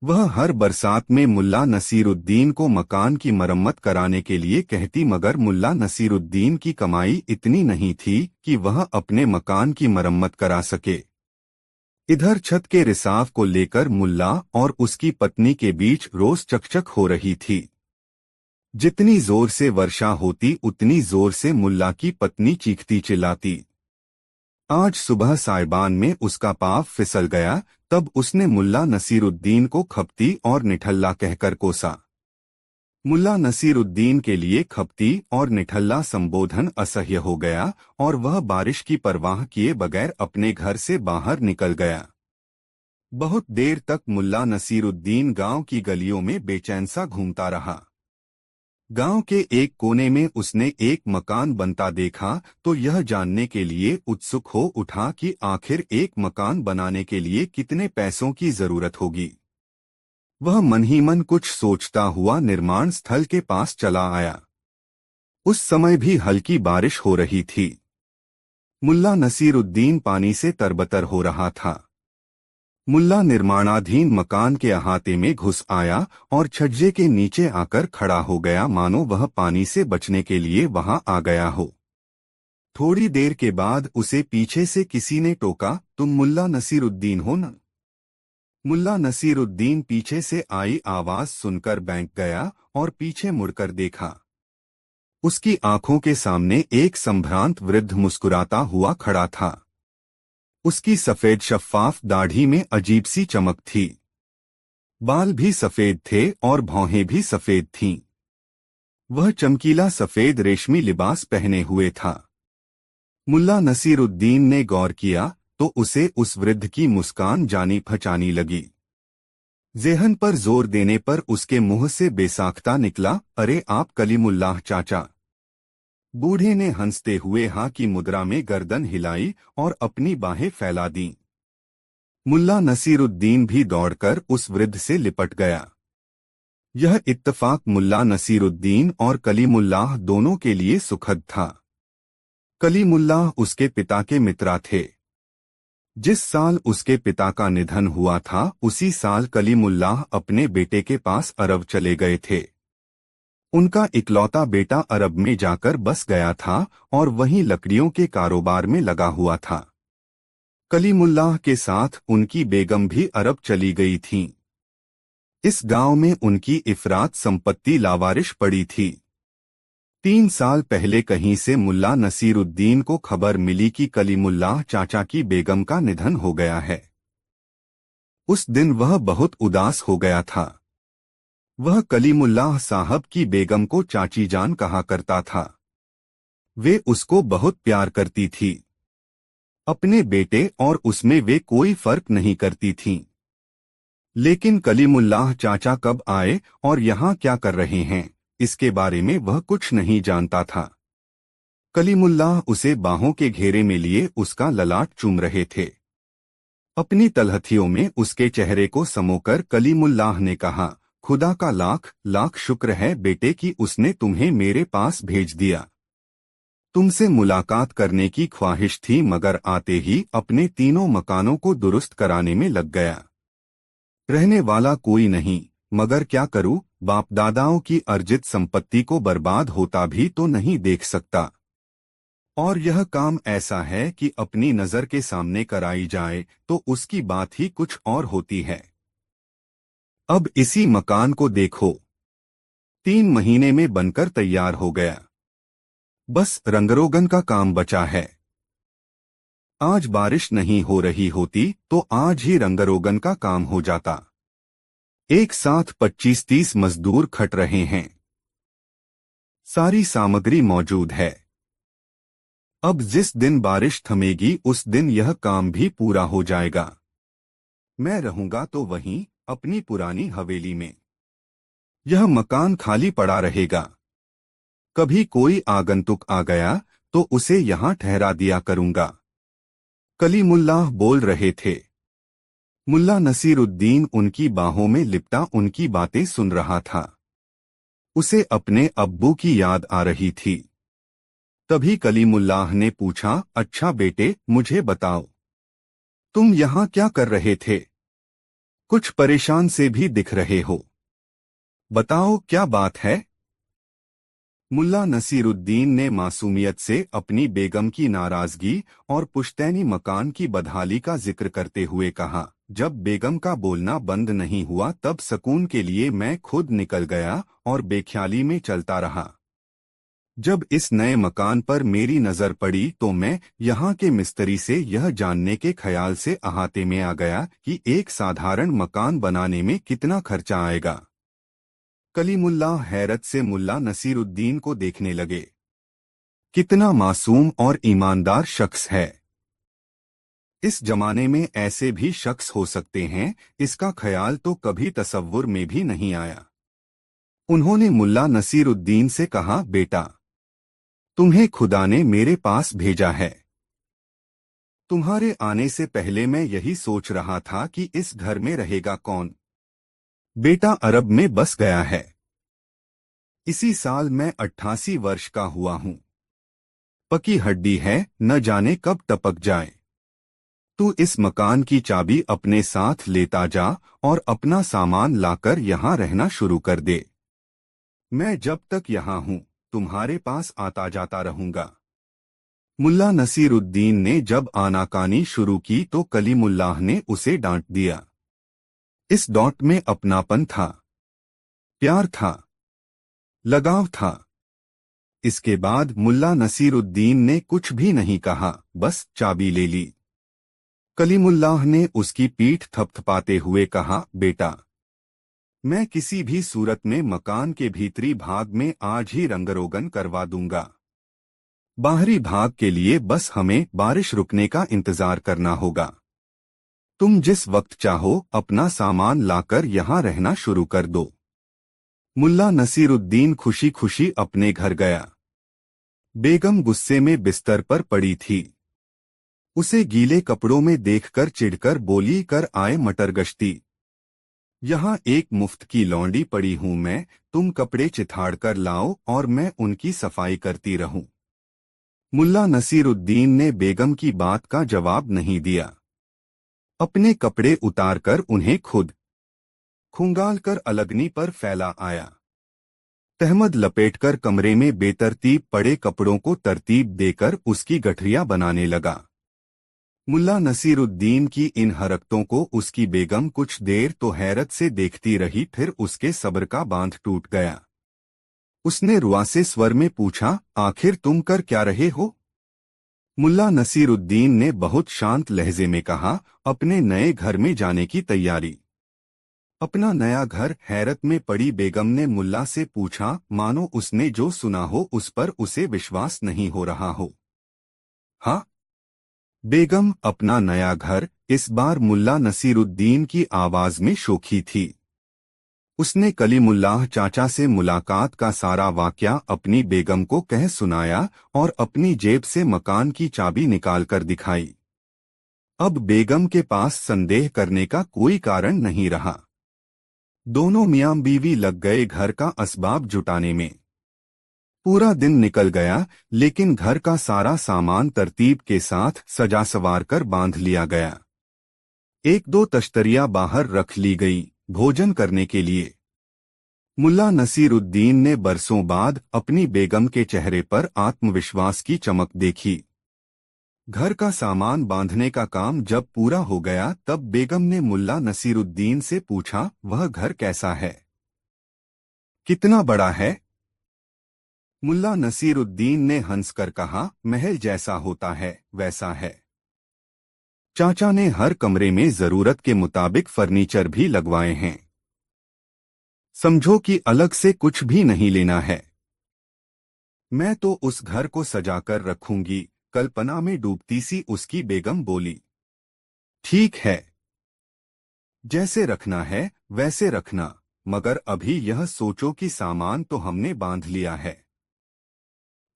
वह हर बरसात में मुल्ला नसीरुद्दीन को मकान की मरम्मत कराने के लिए कहती, मगर मुल्ला नसीरुद्दीन की कमाई इतनी नहीं थी कि वह अपने मकान की मरम्मत करा सके। इधर छत के रिसाव को लेकर मुल्ला और उसकी पत्नी के बीच रोज चकचक हो रही थी। जितनी जोर से वर्षा होती उतनी जोर से मुल्ला की पत्नी चीखती चिल्लाती। आज सुबह साइबान में उसका पाँव फिसल गया, तब उसने मुल्ला नसीरुद्दीन को खपती और निठल्ला कहकर कोसा। मुल्ला नसीरुद्दीन के लिए खपती और निठल्ला संबोधन असह्य हो गया और वह बारिश की परवाह किए बगैर अपने घर से बाहर निकल गया। बहुत देर तक मुल्ला नसीरुद्दीन गांव की गलियों में बेचैन सा घूमता रहा। गांव के एक कोने में उसने एक मकान बनता देखा तो यह जानने के लिए उत्सुक हो उठा कि आखिर एक मकान बनाने के लिए कितने पैसों की जरूरत होगी। वह मन ही मन कुछ सोचता हुआ निर्माण स्थल के पास चला आया। उस समय भी हल्की बारिश हो रही थी। मुल्ला नसीरुद्दीन पानी से तरबतर हो रहा था। मुल्ला निर्माणाधीन मकान के अहाते में घुस आया और छज्जे के नीचे आकर खड़ा हो गया, मानो वह पानी से बचने के लिए वहां आ गया हो। थोड़ी देर के बाद उसे पीछे से किसी ने टोका, तुम मुल्ला नसीरुद्दीन हो न? मुल्ला नसीरुद्दीन पीछे से आई आवाज सुनकर बैंक गया और पीछे मुड़कर देखा। उसकी आंखों के सामने एक संभ्रांत वृद्ध मुस्कुराता हुआ खड़ा था। उसकी सफेद शफ्फाफ दाढ़ी में अजीब सी चमक थी। बाल भी सफेद थे और भौहें भी सफेद थीं। वह चमकीला सफेद रेशमी लिबास पहने हुए था। मुल्ला नसीरुद्दीन ने गौर किया तो उसे उस वृद्ध की मुस्कान जानी पहचानी लगी। ज़ेहन पर जोर देने पर उसके मुंह से बेसाख्ता निकला, अरे आप कलीमुल्लाह चाचा। बूढ़े ने हंसते हुए हाँ की मुद्रा में गर्दन हिलाई और अपनी बाहें फैला दीं। मुल्ला नसीरुद्दीन भी दौड़कर उस वृद्ध से लिपट गया। यह इत्तफाक मुल्ला नसीरुद्दीन और कलीमुल्लाह दोनों के लिए सुखद था। कलीमुल्लाह उसके पिता के मित्र थे। जिस साल उसके पिता का निधन हुआ था उसी साल कलीमुल्लाह अपने बेटे के पास अरब चले गए थे। उनका इकलौता बेटा अरब में जाकर बस गया था और वहीं लकड़ियों के कारोबार में लगा हुआ था। कलीमुल्लाह के साथ उनकी बेगम भी अरब चली गई थीं। इस गांव में उनकी इफरात संपत्ति लावारिश पड़ी थी। 3 साल पहले कहीं से मुल्ला नसीरुद्दीन को खबर मिली कि कलीमुल्लाह चाचा की बेगम का निधन हो गया है। उस दिन वह बहुत उदास हो गया था। वह कलीमुल्लाह साहब की बेगम को चाची जान कहा करता था। वे उसको बहुत प्यार करती थी। अपने बेटे और उसमें वे कोई फर्क नहीं करती थीं। लेकिन कलीमुल्लाह चाचा कब आए और यहाँ क्या कर रहे हैं, इसके बारे में वह कुछ नहीं जानता था। कलीमुल्लाह उसे बाहों के घेरे में लिए उसका ललाट चूम रहे थे। अपनी तलहथियों में उसके चेहरे को समोकर कलीमुल्लाह ने कहा, खुदा का लाख लाख शुक्र है बेटे कि उसने तुम्हें मेरे पास भेज दिया। तुमसे मुलाकात करने की ख्वाहिश थी मगर आते ही अपने तीनों मकानों को दुरुस्त कराने में लग गया। रहने वाला कोई नहीं, मगर क्या करूं, बाप दादाओं की अर्जित संपत्ति को बर्बाद होता भी तो नहीं देख सकता। और यह काम ऐसा है कि अपनी नजर के सामने कराई जाए तो उसकी बात ही कुछ और होती है। अब इसी मकान को देखो, 3 महीने में बनकर तैयार हो गया। बस रंगरोगन का काम बचा है। आज बारिश नहीं हो रही होती तो आज ही रंगरोगन का काम हो जाता। एक साथ 25-30 मजदूर खट रहे हैं। सारी सामग्री मौजूद है। अब जिस दिन बारिश थमेगी उस दिन यह काम भी पूरा हो जाएगा। मैं रहूंगा तो वहीं अपनी पुरानी हवेली में। यह मकान खाली पड़ा रहेगा। कभी कोई आगंतुक आ गया तो उसे यहाँ ठहरा दिया करूंगा। कलीमुल्लाह बोल रहे थे। मुल्ला नसीरुद्दीन उनकी बाहों में लिपटा उनकी बातें सुन रहा था। उसे अपने अब्बू की याद आ रही थी। तभी कलीमुल्लाह ने पूछा, अच्छा बेटे मुझे बताओ, तुम यहाँ क्या कर रहे थे? कुछ परेशान से भी दिख रहे हो। बताओ क्या बात है? मुल्ला नसीरुद्दीन ने मासूमियत से अपनी बेगम की नाराजगी और पुश्तैनी मकान की बदहाली का जिक्र करते हुए कहा, जब बेगम का बोलना बंद नहीं हुआ तब सकून के लिए मैं खुद निकल गया और बेख्याली में चलता रहा। जब इस नए मकान पर मेरी नजर पड़ी तो मैं यहाँ के मिस्त्री से यह जानने के ख्याल से अहाते में आ गया कि एक साधारण मकान बनाने में कितना खर्चा आएगा। कलीमुल्लाह हैरत से मुल्ला नसीरुद्दीन को देखने लगे। कितना मासूम और ईमानदार शख्स है। इस जमाने में ऐसे भी शख्स हो सकते हैं, इसका ख्याल तो कभी तसव्वुर में भी नहीं आया। उन्होंने मुल्ला नसीरुद्दीन से कहा, बेटा तुम्हें खुदा ने मेरे पास भेजा है। तुम्हारे आने से पहले मैं यही सोच रहा था कि इस घर में रहेगा कौन। बेटा अरब में बस गया है। इसी साल मैं 88 वर्ष का हुआ हूँ। पकी हड्डी है, न जाने कब टपक जाए। तू इस मकान की चाबी अपने साथ लेता जा और अपना सामान लाकर यहाँ रहना शुरू कर दे। मैं जब तक यहाँ हूँ तुम्हारे पास आता जाता रहूंगा। मुल्ला नसीरुद्दीन ने जब आनाकानी शुरू की तो कलीमुल्लाह ने उसे डांट दिया। इस डांट में अपनापन था, प्यार था, लगाव था। इसके बाद मुल्ला नसीरुद्दीन ने कुछ भी नहीं कहा, बस चाबी ले ली। कलीमुल्लाह ने उसकी पीठ थपथपाते हुए कहा, बेटा, मैं किसी भी सूरत में मकान के भीतरी भाग में आज ही रंगरोगन करवा दूंगा। बाहरी भाग के लिए बस हमें बारिश रुकने का इंतजार करना होगा। तुम जिस वक्त चाहो अपना सामान लाकर यहाँ रहना शुरू कर दो। मुल्ला नसीरुद्दीन खुशी खुशी अपने घर गया। बेगम गुस्से में बिस्तर पर पड़ी थी। उसे गीले कपड़ों में देखकर चिढ़कर बोली, कर आए मटरगश्ती, यहाँ एक मुफ्त की लौंडी पड़ी हूँ मैं, तुम कपड़े चिथाड़ कर लाओ और मैं उनकी सफाई करती रहूं। मुल्ला नसीरुद्दीन ने बेगम की बात का जवाब नहीं दिया। अपने कपड़े उतारकर उन्हें खुद खंगाल कर अलगनी पर फैला आया। तहमद लपेटकर कमरे में बेतरतीब पड़े कपड़ों को तरतीब देकर उसकी गठरियां बनाने लगा। मुल्ला नसीरुद्दीन की इन हरकतों को उसकी बेगम कुछ देर तो हैरत से देखती रही, फिर उसके सब्र का बांध टूट गया। उसने रुआसे स्वर में पूछा, आखिर तुम कर क्या रहे हो? मुल्ला नसीरुद्दीन ने बहुत शांत लहजे में कहा, अपने नए घर में जाने की तैयारी। अपना नया घर? हैरत में पड़ी बेगम ने मुल्ला से पूछा, मानो उसने जो सुना हो उस पर उसे विश्वास नहीं हो रहा हो। हाँ बेगम, अपना नया घर? इस बार मुल्ला नसीरुद्दीन की आवाज में शोखी थी। उसने कलीमुल्लाह चाचा से मुलाकात का सारा वाकया अपनी बेगम को कह सुनाया और अपनी जेब से मकान की चाबी निकालकर दिखाई। अब बेगम के पास संदेह करने का कोई कारण नहीं रहा। दोनों मियां बीवी लग गए घर का असबाब जुटाने में। पूरा दिन निकल गया, लेकिन घर का सारा सामान तरतीब के साथ सजा सवार कर बांध लिया गया। एक दो तश्तरियां बाहर रख ली गई भोजन करने के लिए। मुल्ला नसीरुद्दीन ने बरसों बाद अपनी बेगम के चेहरे पर आत्मविश्वास की चमक देखी। घर का सामान बांधने का काम जब पूरा हो गया तब बेगम ने मुल्ला नसीरुद्दीन से पूछा, वह घर कैसा है, कितना बड़ा है? मुल्ला नसीरुद्दीन ने हंसकर कहा, महल जैसा होता है वैसा है। चाचा ने हर कमरे में जरूरत के मुताबिक फर्नीचर भी लगवाए हैं। समझो कि अलग से कुछ भी नहीं लेना है। मैं तो उस घर को सजाकर रखूंगी, कल्पना में डूबती सी उसकी बेगम बोली। ठीक है, जैसे रखना है वैसे रखना, मगर अभी यह सोचो कि सामान तो हमने बांध लिया है।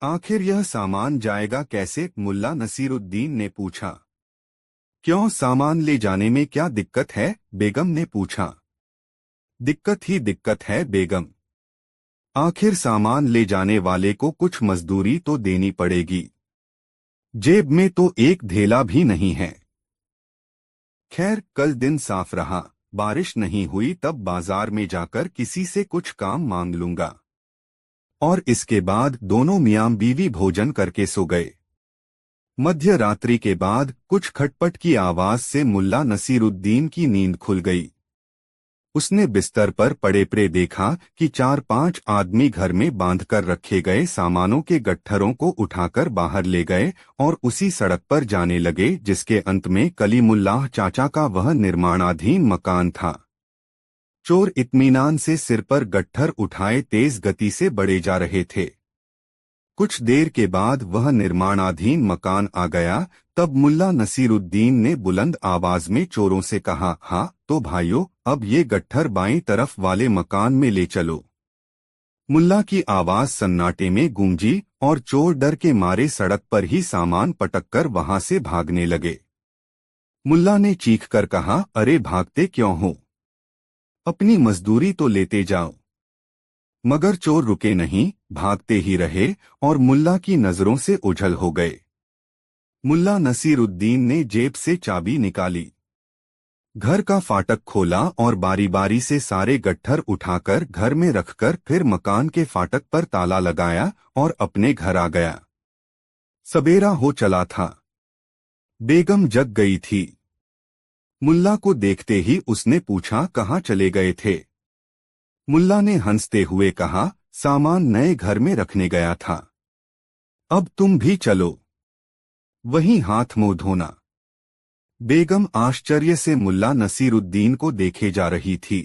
आखिर यह सामान जाएगा कैसे? मुल्ला नसीरुद्दीन ने पूछा। क्यों, सामान ले जाने में क्या दिक्कत है? बेगम ने पूछा। दिक्कत ही दिक्कत है बेगम। आखिर सामान ले जाने वाले को कुछ मजदूरी तो देनी पड़ेगी। जेब में तो एक धेला भी नहीं है। खैर, कल दिन साफ रहा, बारिश नहीं हुई तब बाजार में जाकर किसी से कुछ काम मांग लूंगा। और इसके बाद दोनों मियां बीवी भोजन करके सो गए। मध्य रात्रि के बाद कुछ खटपट की आवाज से मुल्ला नसीरुद्दीन की नींद खुल गई। उसने बिस्तर पर पड़े पड़े देखा कि 4-5 आदमी घर में बांधकर रखे गए सामानों के गट्ठरों को उठाकर बाहर ले गए और उसी सड़क पर जाने लगे जिसके अंत में कलीमुल्लाह चाचा का वह निर्माणाधीन मकान था। चोर इत्मीनान से सिर पर गट्ठर उठाए तेज गति से बढ़े जा रहे थे। कुछ देर के बाद वह निर्माणाधीन मकान आ गया। तब मुल्ला नसीरुद्दीन ने बुलंद आवाज में चोरों से कहा, हाँ तो भाइयों, अब ये गट्ठर बाईं तरफ वाले मकान में ले चलो। मुल्ला की आवाज सन्नाटे में गूंजी और चोर डर के मारे सड़क पर ही सामान पटककर वहां से भागने लगे। मुल्ला ने चीखकर कहा, अरे भागते क्यों हो? अपनी मजदूरी तो लेते जाओ। मगर चोर रुके नहीं, भागते ही रहे और मुल्ला की नजरों से ओझल हो गए। मुल्ला नसीरुद्दीन ने जेब से चाबी निकाली, घर का फाटक खोला और बारी बारी से सारे गट्ठर उठाकर घर में रखकर फिर मकान के फाटक पर ताला लगाया और अपने घर आ गया। सबेरा हो चला था। बेगम जग गई थी। मुल्ला को देखते ही उसने पूछा, कहाँ चले गए थे? मुल्ला ने हंसते हुए कहा, सामान नए घर में रखने गया था। अब तुम भी चलो, वहीं हाथ मुंह धोना। बेगम आश्चर्य से मुल्ला नसीरुद्दीन को देखे जा रही थी।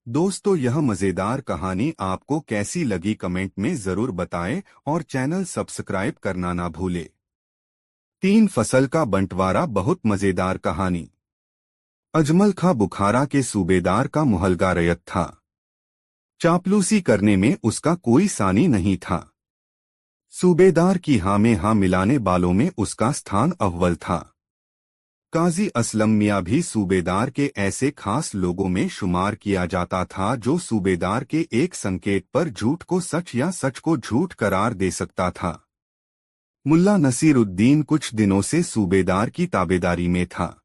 दोस्तों, यह मजेदार कहानी आपको कैसी लगी कमेंट में जरूर बताएं और चैनल सब्सक्राइब करना ना भूले। 3 फसल का बंटवारा बहुत मजेदार कहानी। अजमल खां बुखारा के सूबेदार का मुहलगा रयत था। चापलूसी करने में उसका कोई सानी नहीं था। सूबेदार की हाँ में हाँ मिलाने वालों में उसका स्थान अव्वल था। काजी असलम मियां भी सूबेदार के ऐसे खास लोगों में शुमार किया जाता था जो सूबेदार के एक संकेत पर झूठ को सच या सच को झूठ करार दे सकता था। मुल्ला नसीरुद्दीन कुछ दिनों से सूबेदार की ताबेदारी में था।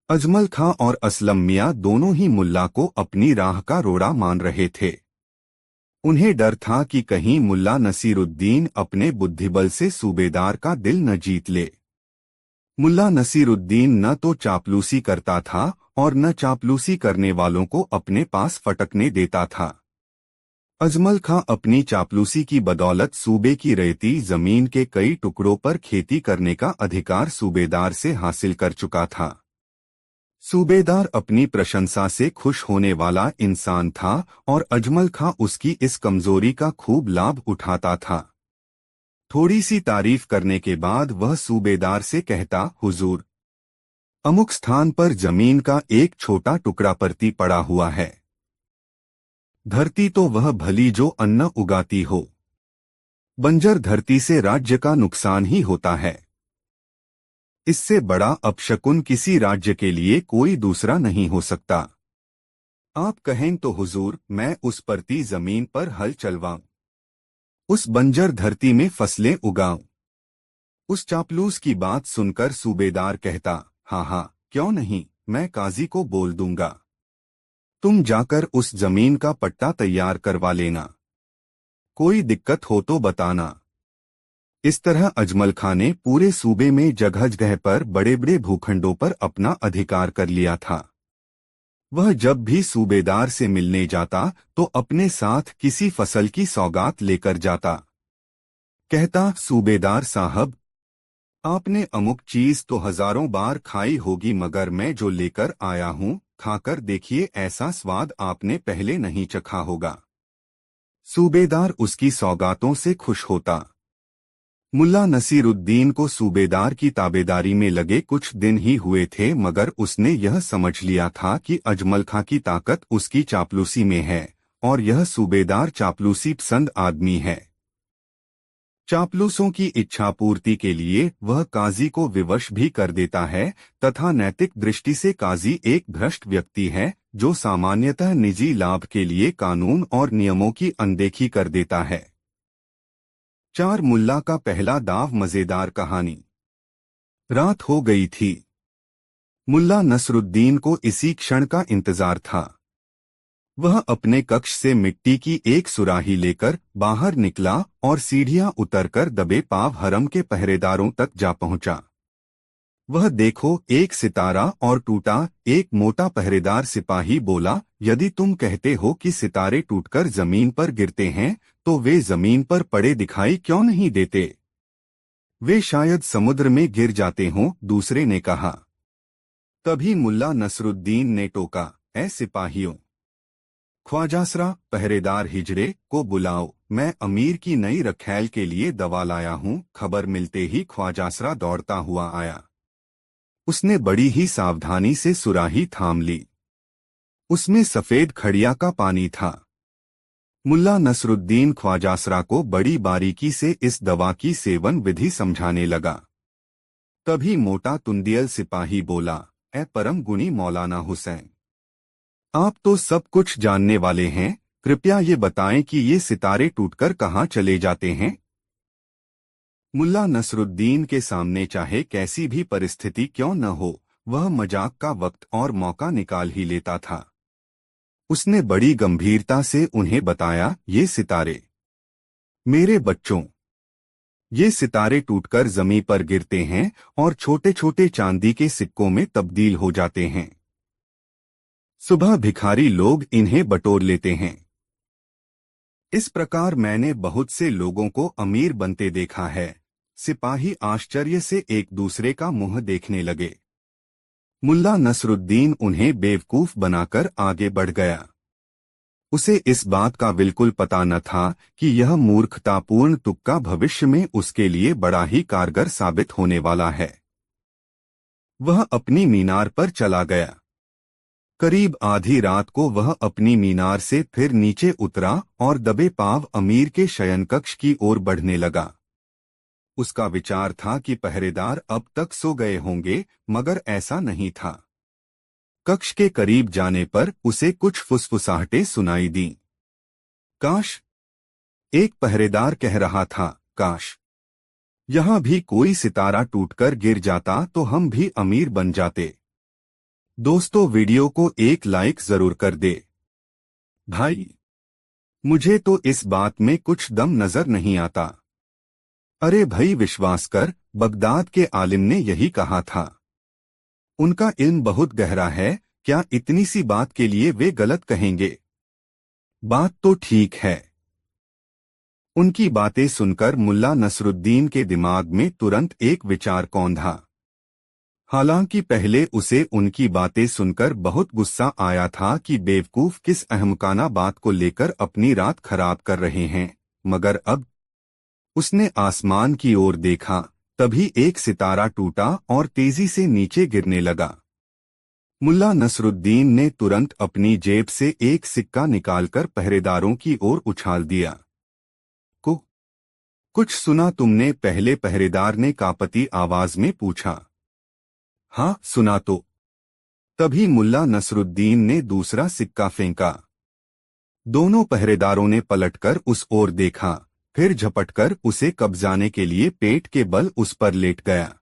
अजमल खां और असलम मियां दोनों ही मुल्ला को अपनी राह का रोड़ा मान रहे थे। उन्हें डर था कि कहीं मुल्ला नसीरुद्दीन अपने बुद्धिबल से सूबेदार का दिल न जीत ले। मुल्ला नसीरुद्दीन न तो चापलूसी करता था और न चापलूसी करने वालों को अपने पास फटकने देता था। अजमल खां अपनी चापलूसी की बदौलत सूबे की रेती जमीन के कई टुकड़ों पर खेती करने का अधिकार सूबेदार से हासिल कर चुका था। सूबेदार अपनी प्रशंसा से खुश होने वाला इंसान था और अजमल खां उसकी इस कमजोरी का खूब लाभ उठाता था। थोड़ी सी तारीफ करने के बाद वह सूबेदार से कहता, हुजूर, अमुक स्थान पर जमीन का एक छोटा टुकड़ा परती पड़ा हुआ है। धरती तो वह भली जो अन्न उगाती हो। बंजर धरती से राज्य का नुकसान ही होता है। इससे बड़ा अपशकुन किसी राज्य के लिए कोई दूसरा नहीं हो सकता। आप कहें तो हुजूर, मैं उस परती जमीन पर हल चलवाऊं, उस बंजर धरती में फसलें उगाऊं। उस चापलूस की बात सुनकर सूबेदार कहता, हाँ हाँ, क्यों नहीं, मैं काजी को बोल दूंगा। तुम जाकर उस जमीन का पट्टा तैयार करवा लेना। कोई दिक्कत हो तो बताना। इस तरह अजमल खां ने पूरे सूबे में जगह जगह पर बड़े बड़े भूखंडों पर अपना अधिकार कर लिया था। वह जब भी सूबेदार से मिलने जाता तो अपने साथ किसी फसल की सौगात लेकर जाता। कहता, सूबेदार साहब, आपने अमुक चीज तो हजारों बार खाई होगी, मगर मैं जो लेकर आया हूँ, खाकर देखिए, ऐसा स्वाद आपने पहले नहीं चखा होगा। सूबेदार उसकी सौगातों से खुश होता। मुल्ला नसीरुद्दीन को सूबेदार की ताबेदारी में लगे कुछ दिन ही हुए थे, मगर उसने यह समझ लिया था कि अजमल खां की ताकत उसकी चापलूसी में है और यह सूबेदार चापलूसी पसंद आदमी है। चापलूसों की इच्छा पूर्ति के लिए वह काजी को विवश भी कर देता है तथा नैतिक दृष्टि से काजी एक भ्रष्ट व्यक्ति है जो सामान्यतः निजी लाभ के लिए कानून और नियमों की अनदेखी कर देता है। 4 मुल्ला का पहला दाव। मजेदार कहानी। रात हो गई थी। मुल्ला नसरुद्दीन को इसी क्षण का इंतजार था। वह अपने कक्ष से मिट्टी की एक सुराही लेकर बाहर निकला और सीढ़ियां उतरकर दबे पांव हरम के पहरेदारों तक जा पहुंचा। वह देखो, एक सितारा और टूटा। एक मोटा पहरेदार सिपाही बोला, यदि तुम कहते हो कि सितारे टूटकर जमीन पर गिरते हैं तो वे जमीन पर पड़े दिखाई क्यों नहीं देते? वे शायद समुद्र में गिर जाते हों, दूसरे ने कहा। तभी मुल्ला नसरुद्दीन ने टोका, ऐ सिपाहियों, ख्वाजासरा पहरेदार हिजड़े को बुलाओ, मैं अमीर की नई रखैल के लिए दवा लाया हूँ। खबर मिलते ही ख्वाजासरा दौड़ता हुआ आया। उसने बड़ी ही सावधानी से सुराही थाम ली। उसमें सफेद खड़िया का पानी था। मुल्ला नसरुद्दीन ख्वाजासरा को बड़ी बारीकी से इस दवा की सेवन विधि समझाने लगा। तभी मोटा तुंदियल सिपाही बोला, ऐ परम गुणी मौलाना हुसैन, आप तो सब कुछ जानने वाले हैं, कृपया ये बताएं कि ये सितारे टूटकर कहाँ चले जाते हैं? मुल्ला नसरुद्दीन के सामने चाहे कैसी भी परिस्थिति क्यों न हो, वह मजाक का वक्त और मौका निकाल ही लेता था। उसने बड़ी गंभीरता से उन्हें बताया, ये सितारे मेरे बच्चों, ये सितारे टूटकर जमीन पर गिरते हैं और छोटे छोटे चांदी के सिक्कों में तब्दील हो जाते हैं। सुबह भिखारी लोग इन्हें बटोर लेते हैं। इस प्रकार मैंने बहुत से लोगों को अमीर बनते देखा है। सिपाही आश्चर्य से एक दूसरे का मुंह देखने लगे। मुल्ला नसरुद्दीन उन्हें बेवकूफ बनाकर आगे बढ़ गया। उसे इस बात का बिल्कुल पता न था कि यह मूर्खतापूर्ण तुक्का भविष्य में उसके लिए बड़ा ही कारगर साबित होने वाला है। वह अपनी मीनार पर चला गया। करीब आधी रात को वह अपनी मीनार से फिर नीचे उतरा और दबे पांव अमीर के शयनकक्ष की ओर बढ़ने लगा। उसका विचार था कि पहरेदार अब तक सो गए होंगे, मगर ऐसा नहीं था। कक्ष के करीब जाने पर उसे कुछ फुसफुसाहटें सुनाई दीं। काश, एक पहरेदार कह रहा था, काश यहां भी कोई सितारा टूटकर गिर जाता तो हम भी अमीर बन जाते। दोस्तों, वीडियो को एक लाइक जरूर कर दे। भाई, मुझे तो इस बात में कुछ दम नजर नहीं आता। अरे भाई, विश्वास कर, बगदाद के आलिम ने यही कहा था। उनका इल्म बहुत गहरा है, क्या इतनी सी बात के लिए वे गलत कहेंगे? बात तो ठीक है। उनकी बातें सुनकर मुल्ला नसरुद्दीन के दिमाग में तुरंत एक विचार कौंधा। हालांकि पहले उसे उनकी बातें सुनकर बहुत गुस्सा आया था कि बेवकूफ किस अहमकाना बात को लेकर अपनी रात खराब कर रहे हैं, मगर अब उसने आसमान की ओर देखा, तभी एक सितारा टूटा और तेजी से नीचे गिरने लगा। मुल्ला नसरुद्दीन ने तुरंत अपनी जेब से एक सिक्का निकालकर पहरेदारों की ओर उछाल दिया। कुछ सुना तुमने? पहले पहरेदार ने कांपती आवाज में पूछा। हाँ, सुना तो। तभी मुल्ला नसरुद्दीन ने दूसरा सिक्का फेंका। दोनों पहरेदारों ने पलटकर उस ओर देखा, फिर झपटकर उसे कब्जाने के लिए पेट के बल उस पर लेट गया।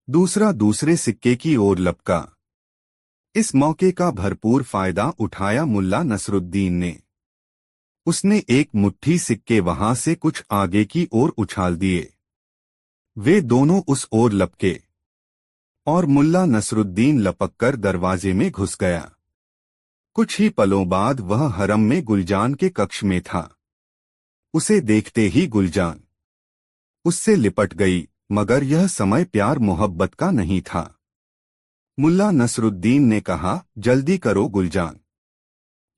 दूसरा दूसरे सिक्के की ओर लपका। इस मौके का भरपूर फायदा उठाया मुल्ला नसरुद्दीन ने। उसने एक मुट्ठी सिक्के वहां से कुछ आगे की ओर उछाल दिए। वे दोनों उस ओर लपके और मुल्ला नसरुद्दीन लपककर दरवाजे में घुस गया। कुछ ही पलों बाद वह हरम में गुलजान के कक्ष में था। उसे देखते ही गुलजान उससे लिपट गई, मगर यह समय प्यार मोहब्बत का नहीं था। मुल्ला नसरुद्दीन ने कहा, जल्दी करो गुलजान,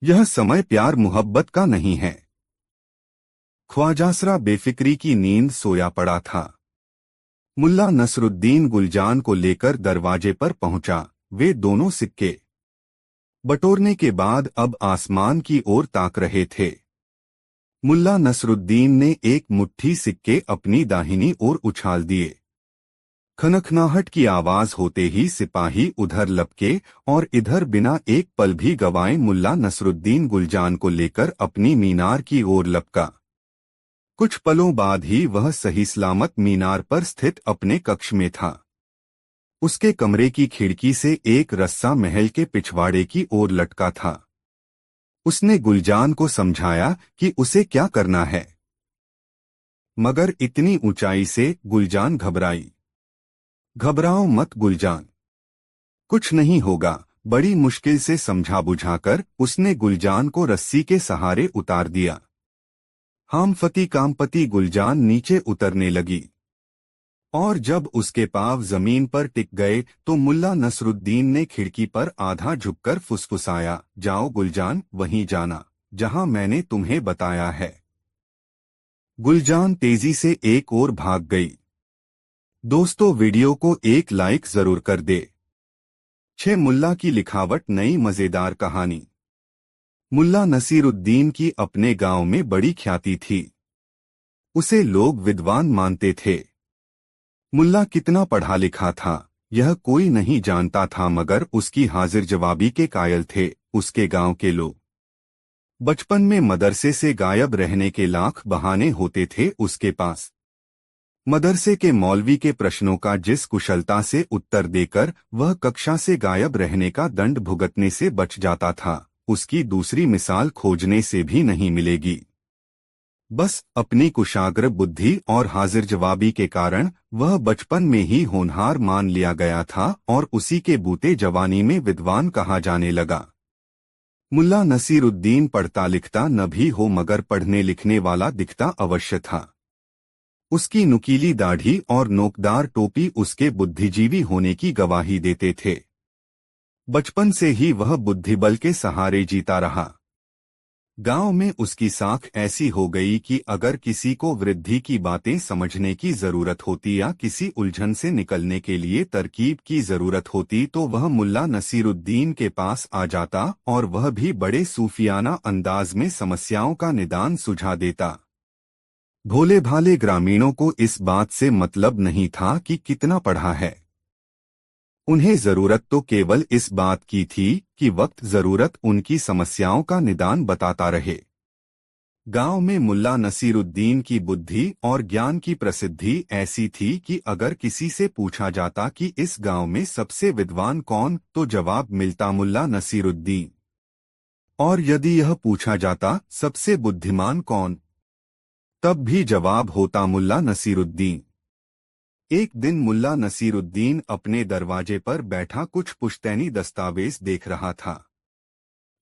यह समय प्यार मोहब्बत का नहीं है। ख्वाजासरा बेफिक्री की नींद सोया पड़ा था। मुल्ला नसरुद्दीन गुलजान को लेकर दरवाजे पर पहुंचा। वे दोनों सिक्के बटोरने के बाद अब आसमान की ओर ताक रहे थे। मुल्ला नसरुद्दीन ने एक मुट्ठी सिक्के अपनी दाहिनी ओर उछाल दिए। खनखनाहट की आवाज होते ही सिपाही उधर लपके और इधर बिना एक पल भी गवाए मुल्ला नसरुद्दीन गुलजान को लेकर अपनी मीनार की ओर लपका। कुछ पलों बाद ही वह सही सलामत मीनार पर स्थित अपने कक्ष में था। उसके कमरे की खिड़की से एक रस्सा महल के पिछवाड़े की ओर लटका था। उसने गुलजान को समझाया कि उसे क्या करना है, मगर इतनी ऊंचाई से गुलजान घबराई। घबराओ मत गुलजान, कुछ नहीं होगा। बड़ी मुश्किल से समझा बुझाकर उसने गुलजान को रस्सी के सहारे उतार दिया। हामफती कामपति गुलजान नीचे उतरने लगी और जब उसके पांव जमीन पर टिक गए तो मुल्ला नसरुद्दीन ने खिड़की पर आधा झुककर फुसफुसाया, जाओ गुलजान, वहीं जाना जहां मैंने तुम्हें बताया है। गुलजान तेजी से एक ओर भाग गई। दोस्तों, वीडियो को एक लाइक जरूर कर दे। 6 मुल्ला की लिखावट नई मजेदार कहानी। मुल्ला नसीरुद्दीन की अपने गांव में बड़ी ख्याति थी। उसे लोग विद्वान मानते थे। मुल्ला कितना पढ़ा लिखा था यह कोई नहीं जानता था, मगर उसकी हाजिर जवाबी के कायल थे उसके गांव के लोग। बचपन में मदरसे से गायब रहने के लाख बहाने होते थे उसके पास। मदरसे के मौलवी के प्रश्नों का जिस कुशलता से उत्तर देकर वह कक्षा से गायब रहने का दंड भुगतने से बच जाता था, उसकी दूसरी मिसाल खोजने से भी नहीं मिलेगी। बस अपनी कुशाग्र बुद्धि और हाजिर जवाबी के कारण वह बचपन में ही होनहार मान लिया गया था और उसी के बूते जवानी में विद्वान कहा जाने लगा। मुल्ला नसीरुद्दीन पढ़ता लिखता न भी हो मगर पढ़ने लिखने वाला दिखता अवश्य था। उसकी नुकीली दाढ़ी और नोकदार टोपी उसके बुद्धिजीवी होने की गवाही देते थे। बचपन से ही वह बुद्धिबल के सहारे जीता रहा। गांव में उसकी साख ऐसी हो गई कि अगर किसी को वृद्धि की बातें समझने की जरूरत होती या किसी उलझन से निकलने के लिए तरकीब की जरूरत होती तो वह मुल्ला नसीरुद्दीन के पास आ जाता और वह भी बड़े सूफियाना अंदाज में समस्याओं का निदान सुझा देता। भोले भाले ग्रामीणों को इस बात से मतलब नहीं था कि कितना पढ़ा है। उन्हें जरूरत तो केवल इस बात की थी कि वक्त जरूरत उनकी समस्याओं का निदान बताता रहे। गांव में मुल्ला नसीरुद्दीन की बुद्धि और ज्ञान की प्रसिद्धि ऐसी थी कि अगर किसी से पूछा जाता कि इस गांव में सबसे विद्वान कौन, तो जवाब मिलता मुल्ला नसीरुद्दीन। और यदि यह पूछा जाता सबसे बुद्धिमान कौन, तब भी जवाब होता मुल्ला नसीरुद्दीन। एक दिन मुल्ला नसीरुद्दीन अपने दरवाजे पर बैठा कुछ पुश्तैनी दस्तावेज देख रहा था।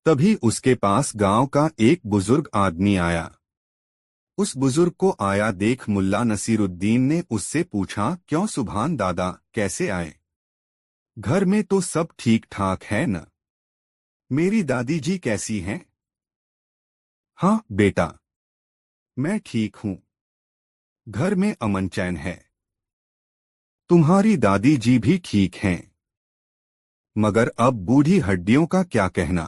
तभी उसके पास गांव का एक बुजुर्ग आदमी आया। उस बुजुर्ग को आया देख मुल्ला नसीरुद्दीन ने उससे पूछा, क्यों सुभान दादा, कैसे आए? घर में तो सब ठीक ठाक है न? मेरी दादी जी कैसी हैं? हाँ बेटा, मैं ठीक हूँ। घर में अमन चैन है। तुम्हारी दादी जी भी ठीक हैं। मगर अब बूढ़ी हड्डियों का क्या कहना?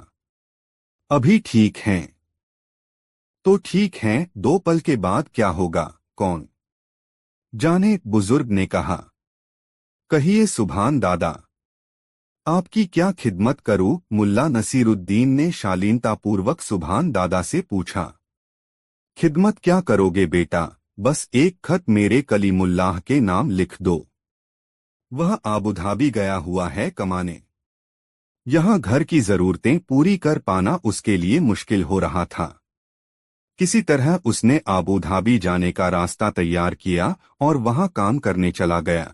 अभी ठीक हैं। तो ठीक हैं, 2 पल के बाद क्या होगा, कौन जाने, बुजुर्ग ने कहा। कहिए सुभान दादा, आपकी क्या खिदमत करूं? मुल्ला नसीरुद्दीन ने शालीनतापूर्वक सुभान दादा से पूछा। खिदमत क्या करोगे बेटा, बस एक खत मेरे कलीमुल्लाह के नाम लिख दो। वह आबुधाबी गया हुआ है कमाने। यहाँ घर की जरूरतें पूरी कर पाना उसके लिए मुश्किल हो रहा था। किसी तरह उसने आबुधाबी जाने का रास्ता तैयार किया और वहां काम करने चला गया।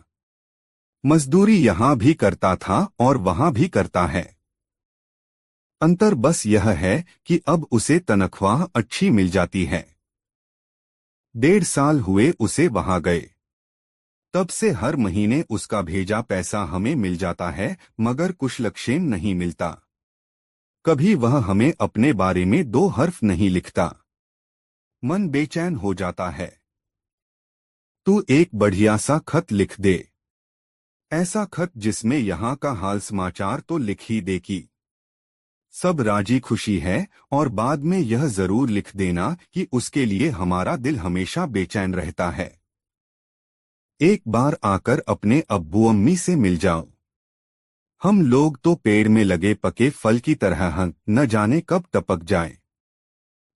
मजदूरी यहाँ भी करता था और वहां भी करता है। अंतर बस यह है कि अब उसे तनख्वाह अच्छी मिल जाती है। 1.5 साल हुए उसे वहां गए। तब से हर महीने उसका भेजा पैसा हमें मिल जाता है, मगर कुशलक्षेम नहीं मिलता। कभी वह हमें अपने बारे में 2 हर्फ नहीं लिखता। मन बेचैन हो जाता है। तू एक बढ़िया सा खत लिख दे। ऐसा खत जिसमें यहाँ का हाल समाचार तो लिख ही दे कि सब राजी खुशी है, और बाद में यह जरूर लिख देना कि उसके लिए हमारा दिल हमेशा बेचैन रहता है। एक बार आकर अपने अब्बू अम्मी से मिल जाओ। हम लोग तो पेड़ में लगे पके फल की तरह हैं, न जाने कब टपक जाए।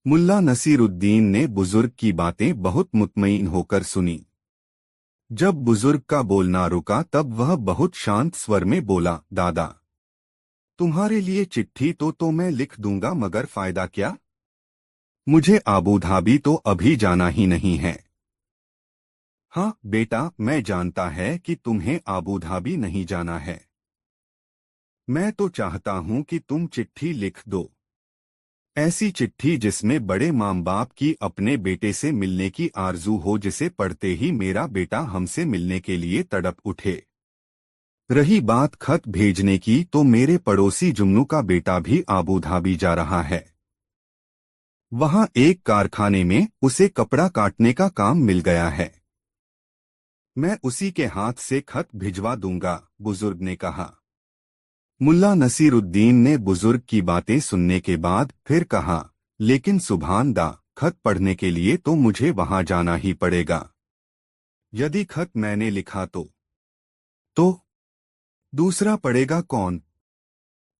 मुल्ला नसीरुद्दीन ने बुजुर्ग की बातें बहुत मुतमईन होकर सुनी। जब बुजुर्ग का बोलना रुका तब वह बहुत शांत स्वर में बोला, दादा, तुम्हारे लिए चिट्ठी तो मैं लिख दूंगा, मगर फायदा क्या? मुझे आबूधाबी तो अभी जाना ही नहीं है। हाँ बेटा, मैं जानता है कि तुम्हें आबूधाबी नहीं जाना है। मैं तो चाहता हूं कि तुम चिट्ठी लिख दो। ऐसी चिट्ठी जिसमें बड़े माँ बाप की अपने बेटे से मिलने की आरजू हो, जिसे पढ़ते ही मेरा बेटा हमसे मिलने के लिए तड़प उठे। रही बात खत भेजने की, तो मेरे पड़ोसी जुम्नू का बेटा भी आबूधाबी जा रहा है। वहां एक कारखाने में उसे कपड़ा काटने का काम मिल गया है। मैं उसी के हाथ से खत भिजवा दूंगा, बुजुर्ग ने कहा। मुल्ला नसीरुद्दीन ने बुजुर्ग की बातें सुनने के बाद फिर कहा, लेकिन सुभान दा, खत पढ़ने के लिए तो मुझे वहां जाना ही पड़ेगा। यदि खत मैंने लिखा तो दूसरा पढ़ेगा कौन?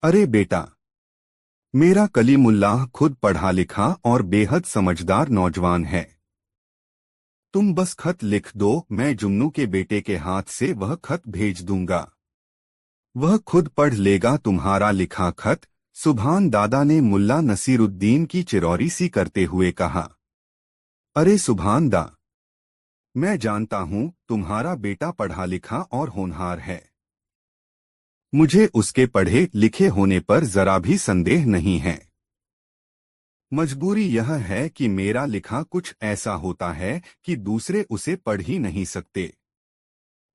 अरे बेटा, मेरा कलीमुल्लाह खुद पढ़ा लिखा और बेहद समझदार नौजवान है। तुम बस खत लिख दो, मैं जुम्नू के बेटे के हाथ से वह खत भेज दूंगा। वह खुद पढ़ लेगा तुम्हारा लिखा खत। सुभान दादा ने मुल्ला नसीरुद्दीन की चिरौरी सी करते हुए कहा। अरे सुभान दा, मैं जानता हूँ तुम्हारा बेटा पढ़ा लिखा और होनहार है। मुझे उसके पढ़े लिखे होने पर जरा भी संदेह नहीं है। मजबूरी यह है कि मेरा लिखा कुछ ऐसा होता है कि दूसरे उसे पढ़ ही नहीं सकते।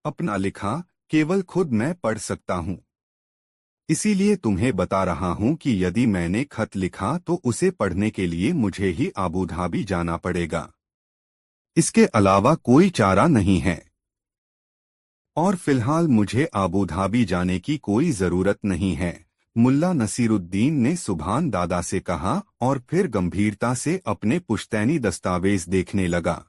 अपना लिखा केवल खुद मैं पढ़ सकता हूँ। इसीलिए तुम्हें बता रहा हूँ कि यदि मैंने खत लिखा तो उसे पढ़ने के लिए मुझे ही अबू धाबी जाना पड़ेगा। इसके अलावा कोई चारा नहीं है। और फिलहाल मुझे अबू धाबी जाने की कोई जरूरत नहीं है, मुल्ला नसीरुद्दीन ने सुभान दादा से कहा और फिर गंभीरता से अपने पुश्तैनी दस्तावेज देखने लगा।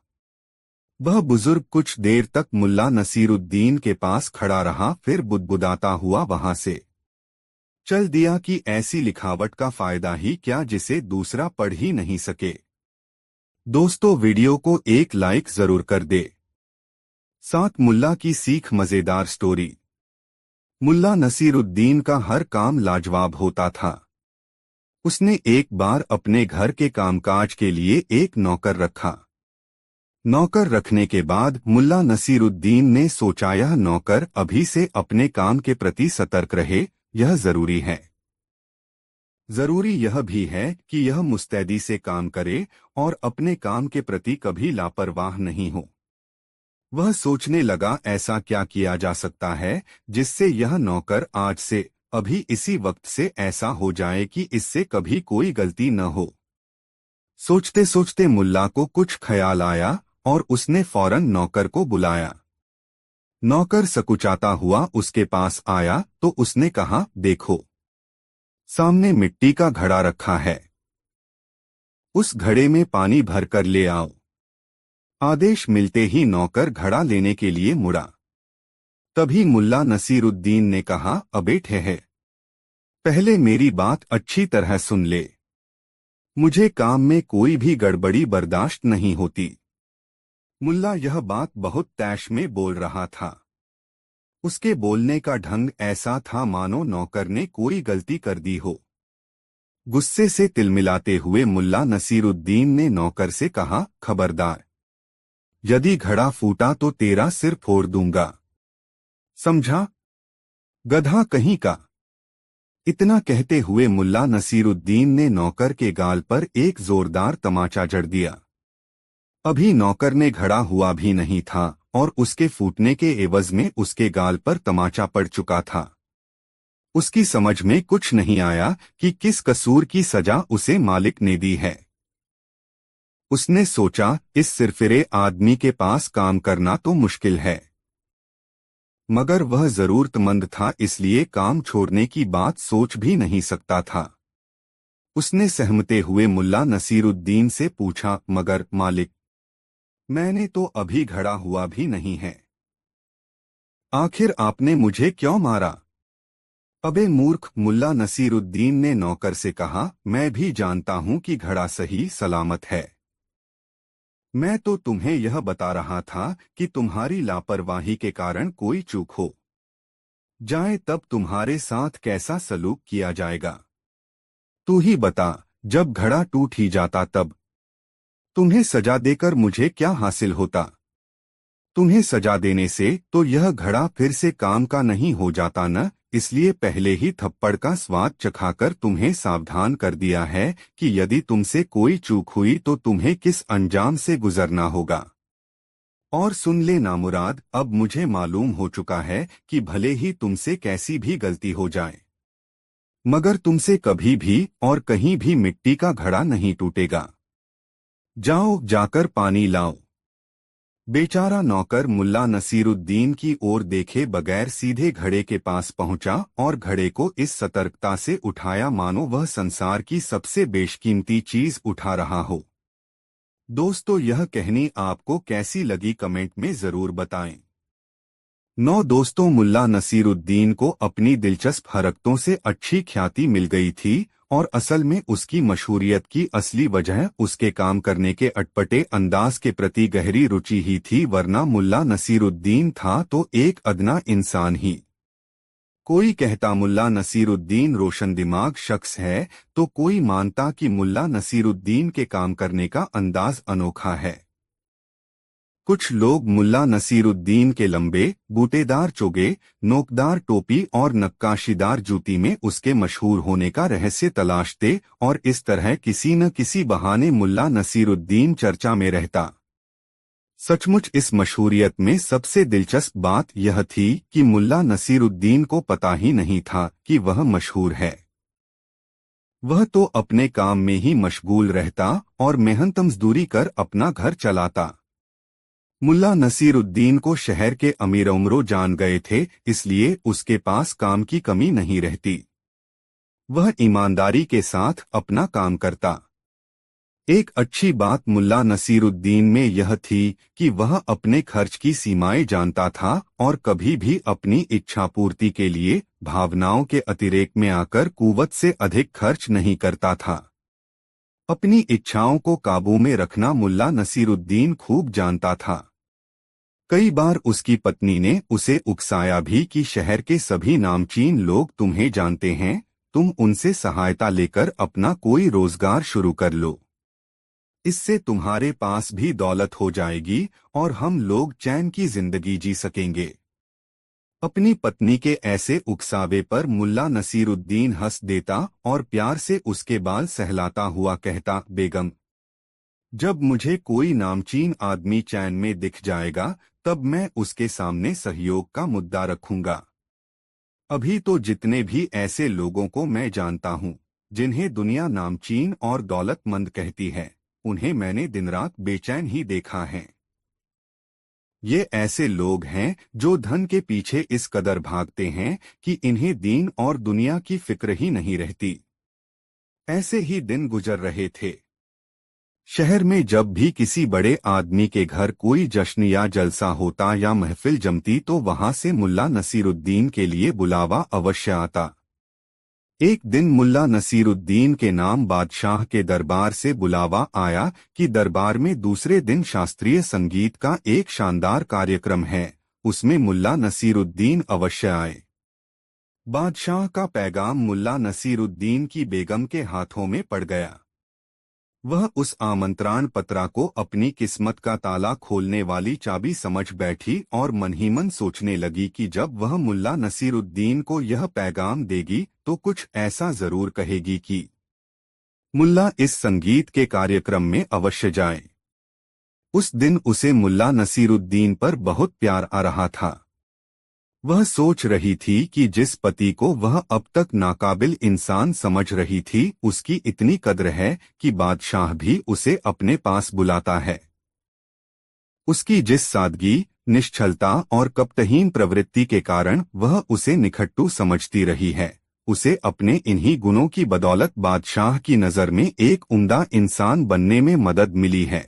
वह बुजुर्ग कुछ देर तक मुल्ला नसीरुद्दीन के पास खड़ा रहा, फिर बुदबुदाता हुआ वहां से चल दिया कि ऐसी लिखावट का फायदा ही क्या जिसे दूसरा पढ़ ही नहीं सके। दोस्तों, वीडियो को एक लाइक जरूर कर दे। साथ मुल्ला की सीख मजेदार स्टोरी। मुल्ला नसीरुद्दीन का हर काम लाजवाब होता था। उसने एक बार अपने घर के कामकाज के लिए एक नौकर रखा। नौकर रखने के बाद मुल्ला नसीरुद्दीन ने सोचा यह नौकर अभी से अपने काम के प्रति सतर्क रहे, यह जरूरी है। जरूरी यह भी है कि यह मुस्तैदी से काम करे और अपने काम के प्रति कभी लापरवाह नहीं हो। वह सोचने लगा ऐसा क्या किया जा सकता है जिससे यह नौकर आज से अभी इसी वक्त से ऐसा हो जाए कि इससे कभी कोई गलती न हो। सोचते सोचते मुल्ला को कुछ ख्याल आया और उसने फौरन नौकर को बुलाया। नौकर सकुचाता हुआ उसके पास आया तो उसने कहा, देखो, सामने मिट्टी का घड़ा रखा है। उस घड़े में पानी भरकर ले आओ। आदेश मिलते ही नौकर घड़ा लेने के लिए मुड़ा। तभी मुल्ला नसीरुद्दीन ने कहा, अबे ठहर, पहले मेरी बात अच्छी तरह सुन ले। मुझे काम में कोई भी गड़बड़ी बर्दाश्त नहीं होती। मुल्ला यह बात बहुत तैश में बोल रहा था। उसके बोलने का ढंग ऐसा था मानो नौकर ने कोई गलती कर दी हो। गुस्से से तिलमिलाते हुए मुल्ला नसीरुद्दीन ने नौकर से कहा, खबरदार, यदि घड़ा फूटा तो तेरा सिर फोड़ दूंगा, समझा, गधा कहीं का। इतना कहते हुए मुल्ला नसीरुद्दीन ने नौकर के गाल पर एक जोरदार तमाचा जड़ दिया। अभी नौकर ने घड़ा हुआ भी नहीं था और उसके फूटने के एवज में उसके गाल पर तमाचा पड़ चुका था। उसकी समझ में कुछ नहीं आया कि किस कसूर की सजा उसे मालिक ने दी है। उसने सोचा, इस सिरफिरे आदमी के पास काम करना तो मुश्किल है, मगर वह जरूरतमंद था इसलिए काम छोड़ने की बात सोच भी नहीं सकता था। उसने सहमते हुए मुल्ला नसीरुद्दीन से पूछा, मगर मालिक, मैंने तो अभी घड़ा हुआ भी नहीं है। आखिर आपने मुझे क्यों मारा? अबे मूर्ख, मुल्ला नसीरुद्दीन ने नौकर से कहा, मैं भी जानता हूं कि घड़ा सही सलामत है। मैं तो तुम्हें यह बता रहा था कि तुम्हारी लापरवाही के कारण कोई चूक हो जाए तब तुम्हारे साथ कैसा सलूक किया जाएगा। तू ही बता, जब घड़ा टूट ही जाता तब तुम्हें सजा देकर मुझे क्या हासिल होता? तुम्हें सजा देने से तो यह घड़ा फिर से काम का नहीं हो जाता न, इसलिए पहले ही थप्पड़ का स्वाद चखाकर तुम्हें सावधान कर दिया है कि यदि तुमसे कोई चूक हुई तो तुम्हें किस अंजाम से गुजरना होगा। और सुन ले नामुराद, अब मुझे मालूम हो चुका है कि भले ही तुमसे कैसी भी गलती हो जाए, मगर तुमसे कभी भी और कहीं भी मिट्टी का घड़ा नहीं टूटेगा। जाओ, जाकर पानी लाओ। बेचारा नौकर मुल्ला नसीरुद्दीन की ओर देखे बगैर सीधे घड़े के पास पहुंचा और घड़े को इस सतर्कता से उठाया मानो वह संसार की सबसे बेशकीमती चीज उठा रहा हो। दोस्तों, यह कहानी आपको कैसी लगी कमेंट में जरूर बताएं। दोस्तों, मुल्ला नसीरुद्दीन को अपनी दिलचस्प हरकतों से अच्छी ख्याति मिल गई थी और असल में उसकी मशहूरियत की असली वजह उसके काम करने के अटपटे अंदाज के प्रति गहरी रुचि ही थी, वरना मुल्ला नसीरुद्दीन था तो एक अदना इंसान ही। कोई कहता मुल्ला नसीरुद्दीन रोशन दिमाग शख्स है, तो कोई मानता कि मुल्ला नसीरुद्दीन के काम करने का अंदाज अनोखा है। कुछ लोग मुल्ला नसीरुद्दीन के लंबे बूटेदार चोगे, नोकदार टोपी और नक्काशीदार जूती में उसके मशहूर होने का रहस्य तलाशते और इस तरह किसी न किसी बहाने मुल्ला नसीरुद्दीन चर्चा में रहता। सचमुच इस मशहूरियत में सबसे दिलचस्प बात यह थी कि मुल्ला नसीरुद्दीन को पता ही नहीं था कि वह मशहूर है। वह तो अपने काम में ही मशगूल रहता और मेहनत मजदूरी कर अपना घर चलाता। मुल्ला नसीरुद्दीन को शहर के अमीर उमरों जान गए थे, इसलिए उसके पास काम की कमी नहीं रहती। वह ईमानदारी के साथ अपना काम करता। एक अच्छी बात मुल्ला नसीरुद्दीन में यह थी कि वह अपने खर्च की सीमाएं जानता था और कभी भी अपनी इच्छा पूर्ति के लिए भावनाओं के अतिरेक में आकर कुव्वत से अधिक खर्च नहीं करता था। अपनी इच्छाओं को काबू में रखना मुल्ला नसीरुद्दीन खूब जानता था। कई बार उसकी पत्नी ने उसे उकसाया भी कि शहर के सभी नामचीन लोग तुम्हें जानते हैं, तुम उनसे सहायता लेकर अपना कोई रोजगार शुरू कर लो। इससे तुम्हारे पास भी दौलत हो जाएगी और हम लोग चैन की जिंदगी जी सकेंगे। अपनी पत्नी के ऐसे उकसावे पर मुल्ला नसीरुद्दीन हंस देता और प्यार से उसके बाल सहलाता हुआ कहता, बेगम, जब मुझे कोई नामचीन आदमी चैन में दिख जाएगा तब मैं उसके सामने सहयोग का मुद्दा रखूंगा। अभी तो जितने भी ऐसे लोगों को मैं जानता हूँ जिन्हें दुनिया नामचीन और दौलतमंद कहती है, उन्हें मैंने दिन रात बेचैन ही देखा है। ये ऐसे लोग हैं जो धन के पीछे इस कदर भागते हैं कि इन्हें दीन और दुनिया की फिक्र ही नहीं रहती। ऐसे ही दिन गुजर रहे थे। शहर में जब भी किसी बड़े आदमी के घर कोई जश्न या जलसा होता या महफिल जमती तो वहां से मुल्ला नसीरुद्दीन के लिए बुलावा अवश्य आता। एक दिन मुल्ला नसीरुद्दीन के नाम बादशाह के दरबार से बुलावा आया कि दरबार में दूसरे दिन शास्त्रीय संगीत का एक शानदार कार्यक्रम है, उसमें मुल्ला नसीरुद्दीन अवश्य आए। बादशाह का पैगाम मुल्ला नसीरुद्दीन की बेगम के हाथों में पड़ गया। वह उस आमंत्रण पत्रा को अपनी किस्मत का ताला खोलने वाली चाबी समझ बैठी और मन ही मन सोचने लगी कि जब वह मुल्ला नसीरुद्दीन को यह पैगाम देगी तो कुछ ऐसा जरूर कहेगी कि मुल्ला इस संगीत के कार्यक्रम में अवश्य जाए। उस दिन उसे मुल्ला नसीरुद्दीन पर बहुत प्यार आ रहा था। वह सोच रही थी कि जिस पति को वह अब तक नाकाबिल इंसान समझ रही थी उसकी इतनी कद्र है कि बादशाह भी उसे अपने पास बुलाता है। उसकी जिस सादगी, निश्चलता और कपटहीन प्रवृत्ति के कारण वह उसे निखट्टू समझती रही है, उसे अपने इन्हीं गुणों की बदौलत बादशाह की नज़र में एक उम्दा इंसान बनने में मदद मिली है।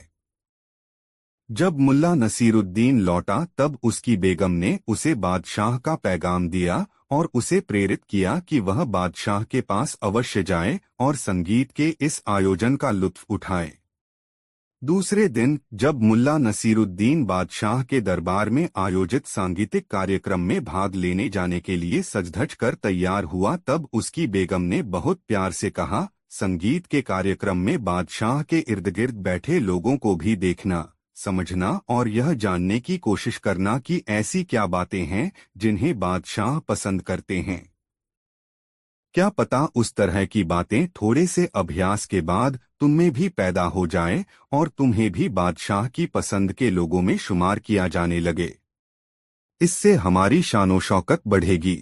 जब मुल्ला नसीरुद्दीन लौटा तब उसकी बेगम ने उसे बादशाह का पैगाम दिया और उसे प्रेरित किया कि वह बादशाह के पास अवश्य जाए और संगीत के इस आयोजन का लुत्फ उठाए। दूसरे दिन जब मुल्ला नसीरुद्दीन बादशाह के दरबार में आयोजित सांगीतिक कार्यक्रम में भाग लेने जाने के लिए सज-धज कर तैयार हुआ तब उसकी बेगम ने बहुत प्यार से कहा, संगीत के कार्यक्रम में बादशाह के इर्द गिर्द बैठे लोगों को भी देखना, समझना और यह जानने की कोशिश करना कि ऐसी क्या बातें हैं जिन्हें बादशाह पसंद करते हैं। क्या पता उस तरह की बातें थोड़े से अभ्यास के बाद तुममें भी पैदा हो जाए और तुम्हें भी बादशाह की पसंद के लोगों में शुमार किया जाने लगे। इससे हमारी शानो शौकत बढ़ेगी।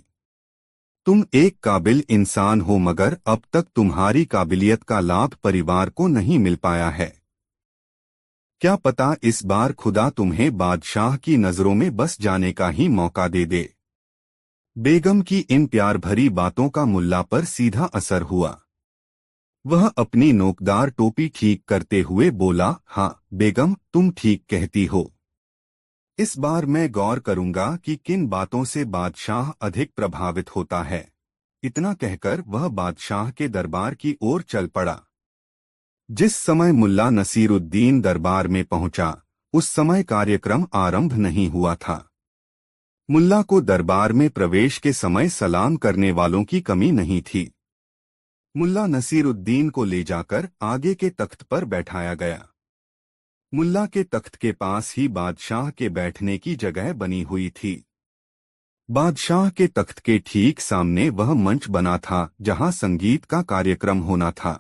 तुम एक काबिल इंसान हो मगर अब तक तुम्हारी काबिलियत का लाभ परिवार को नहीं मिल पाया है। क्या पता इस बार खुदा तुम्हें बादशाह की नजरों में बस जाने का ही मौका दे दे। बेगम की इन प्यार भरी बातों का मुल्ला पर सीधा असर हुआ। वह अपनी नोकदार टोपी ठीक करते हुए बोला, हाँ बेगम, तुम ठीक कहती हो। इस बार मैं गौर करूंगा कि किन बातों से बादशाह अधिक प्रभावित होता है। इतना कहकर वह बादशाह के दरबार की ओर चल पड़ा। जिस समय मुल्ला नसीरुद्दीन दरबार में पहुंचा, उस समय कार्यक्रम आरंभ नहीं हुआ था। मुल्ला को दरबार में प्रवेश के समय सलाम करने वालों की कमी नहीं थी। मुल्ला नसीरुद्दीन को ले जाकर आगे के तख्त पर बैठाया गया। मुल्ला के तख्त के पास ही बादशाह के बैठने की जगह बनी हुई थी। बादशाह के तख्त के ठीक सामने वह मंच बना था जहां संगीत का कार्यक्रम होना था।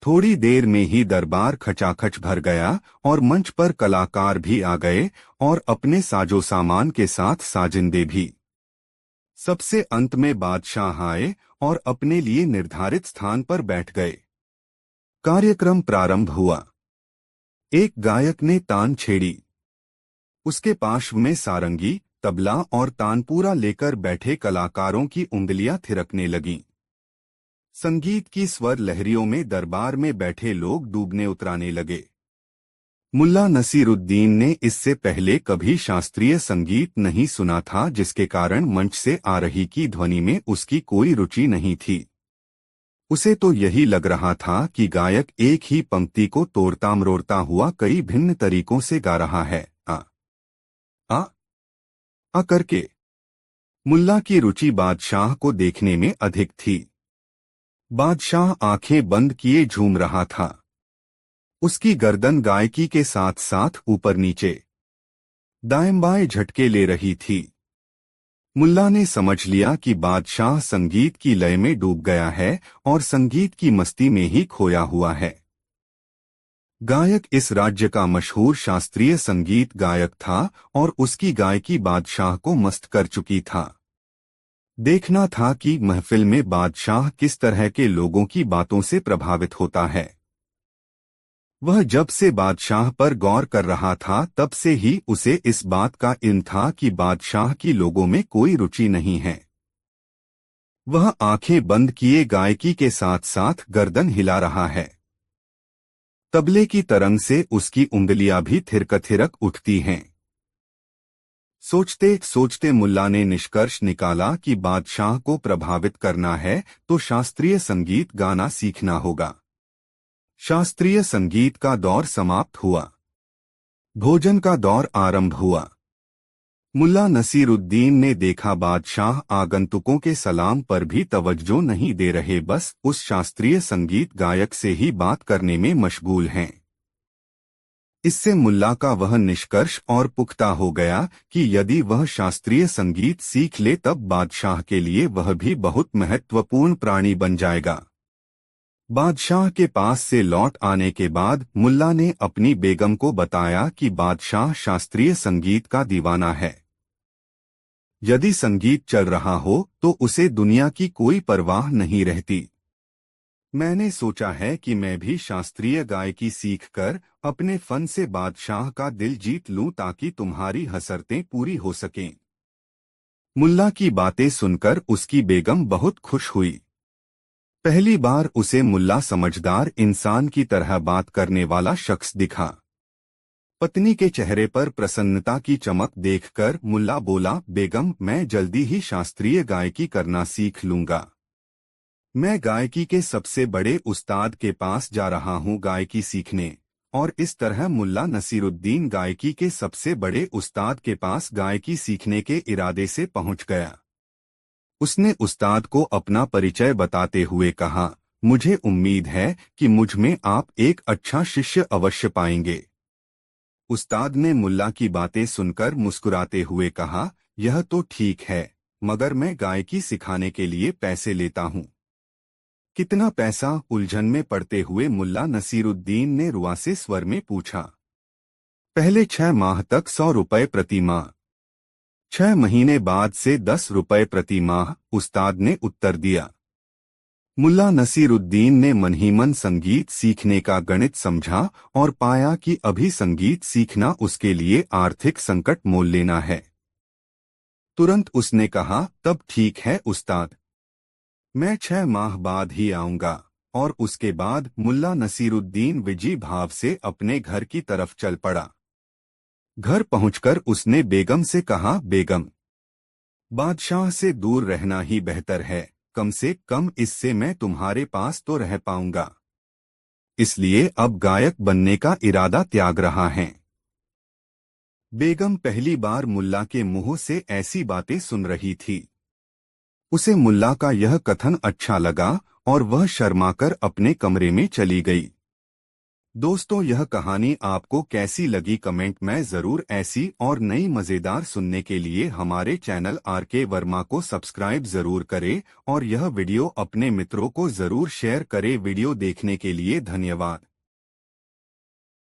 थोड़ी देर में ही दरबार खचाखच भर गया और मंच पर कलाकार भी आ गए और अपने साजो सामान के साथ साजिंदे भी। सबसे अंत में बादशाह आए और अपने लिए निर्धारित स्थान पर बैठ गए। कार्यक्रम प्रारंभ हुआ। एक गायक ने तान छेड़ी। उसके पार्श्व में सारंगी, तबला और तानपूरा लेकर बैठे कलाकारों की उंगलियां थिरकने लगीं। संगीत की स्वर लहरियों में दरबार में बैठे लोग डूबने उतराने लगे। मुल्ला नसीरुद्दीन ने इससे पहले कभी शास्त्रीय संगीत नहीं सुना था, जिसके कारण मंच से आ रही की ध्वनि में उसकी कोई रुचि नहीं थी। उसे तो यही लग रहा था कि गायक एक ही पंक्ति को तोड़ता मरोड़ता हुआ कई भिन्न तरीकों से गा रहा है। आ करके। मुल्ला की रुचि बादशाह को देखने में अधिक थी। बादशाह आंखें बंद किए झूम रहा था। उसकी गर्दन गायकी के साथ साथ ऊपर नीचे, दाएं बाएं झटके ले रही थी। मुल्ला ने समझ लिया कि बादशाह संगीत की लय में डूब गया है और संगीत की मस्ती में ही खोया हुआ है। गायक इस राज्य का मशहूर शास्त्रीय संगीत गायक था और उसकी गायकी बादशाह को मस्त कर चुकी था। देखना था कि महफिल में बादशाह किस तरह के लोगों की बातों से प्रभावित होता है। वह जब से बादशाह पर गौर कर रहा था तब से ही उसे इस बात का इल्म था कि बादशाह की लोगों में कोई रुचि नहीं है। वह आंखें बंद किए गायकी के साथ साथ गर्दन हिला रहा है। तबले की तरंग से उसकी उंगलियां भी थिरक थिरक उठती हैं। सोचते सोचते मुल्ला ने निष्कर्ष निकाला कि बादशाह को प्रभावित करना है तो शास्त्रीय संगीत गाना सीखना होगा। शास्त्रीय संगीत का दौर समाप्त हुआ। भोजन का दौर आरंभ हुआ। मुल्ला नसीरुद्दीन ने देखा बादशाह आगंतुकों के सलाम पर भी तवज्जो नहीं दे रहे, बस उस शास्त्रीय संगीत गायक से ही बात करने में मशगूल हैं। इससे मुल्ला का वह निष्कर्ष और पुख्ता हो गया कि यदि वह शास्त्रीय संगीत सीख ले तब बादशाह के लिए वह भी बहुत महत्वपूर्ण प्राणी बन जाएगा। बादशाह के पास से लौट आने के बाद मुल्ला ने अपनी बेगम को बताया कि बादशाह शास्त्रीय संगीत का दीवाना है। यदि संगीत चल रहा हो तो उसे दुनिया की कोई परवाह नहीं रहती। मैंने सोचा है कि मैं भी शास्त्रीय गायकी सीखकर अपने फन से बादशाह का दिल जीत लूं ताकि तुम्हारी हसरतें पूरी हो सकें। मुल्ला की बातें सुनकर उसकी बेगम बहुत खुश हुई। पहली बार उसे मुल्ला समझदार इंसान की तरह बात करने वाला शख्स दिखा। पत्नी के चेहरे पर प्रसन्नता की चमक देखकर मुल्ला बोला, बेगम, मैं जल्दी ही शास्त्रीय गायकी करना सीख लूंगा। मैं गायकी के सबसे बड़े उस्ताद के पास जा रहा हूँ गायकी सीखने। और इस तरह मुल्ला नसीरुद्दीन गायकी के सबसे बड़े उस्ताद के पास गायकी सीखने के इरादे से पहुंच गया। उसने उस्ताद को अपना परिचय बताते हुए कहा, मुझे उम्मीद है कि मुझ में आप एक अच्छा शिष्य अवश्य पाएंगे। उस्ताद ने मुल्ला की बातें सुनकर मुस्कुराते हुए कहा, यह तो ठीक है, मगर मैं गायकी सिखाने के लिए पैसे लेता हूँ। कितना पैसा? उलझन में पड़ते हुए मुल्ला नसीरुद्दीन ने रुआसे स्वर में पूछा। पहले 6 माह तक 100 रुपए प्रति माह, 6 महीने बाद से 10 रुपए प्रति माह, उस्ताद ने उत्तर दिया। मुल्ला नसीरुद्दीन ने मन ही मन संगीत सीखने का गणित समझा और पाया कि अभी संगीत सीखना उसके लिए आर्थिक संकट मोल लेना है। तुरंत उसने कहा, तब ठीक है उस्ताद, मैं 6 माह बाद ही आऊंगा। और उसके बाद मुल्ला नसीरुद्दीन विजी भाव से अपने घर की तरफ चल पड़ा। घर पहुंचकर उसने बेगम से कहा, बेगम, बादशाह से दूर रहना ही बेहतर है, कम से कम इससे मैं तुम्हारे पास तो रह पाऊंगा। इसलिए अब गायक बनने का इरादा त्याग रहा है। बेगम पहली बार मुल्ला के मुंह से ऐसी बातें सुन रही थी। उसे मुल्ला का यह कथन अच्छा लगा और वह शर्माकर अपने कमरे में चली गई। दोस्तों, यह कहानी आपको कैसी लगी कमेंट में ज़रूर। ऐसी और नई मज़ेदार सुनने के लिए हमारे चैनल आरके वर्मा को सब्सक्राइब ज़रूर करें और यह वीडियो अपने मित्रों को ज़रूर शेयर करें। वीडियो देखने के लिए धन्यवाद।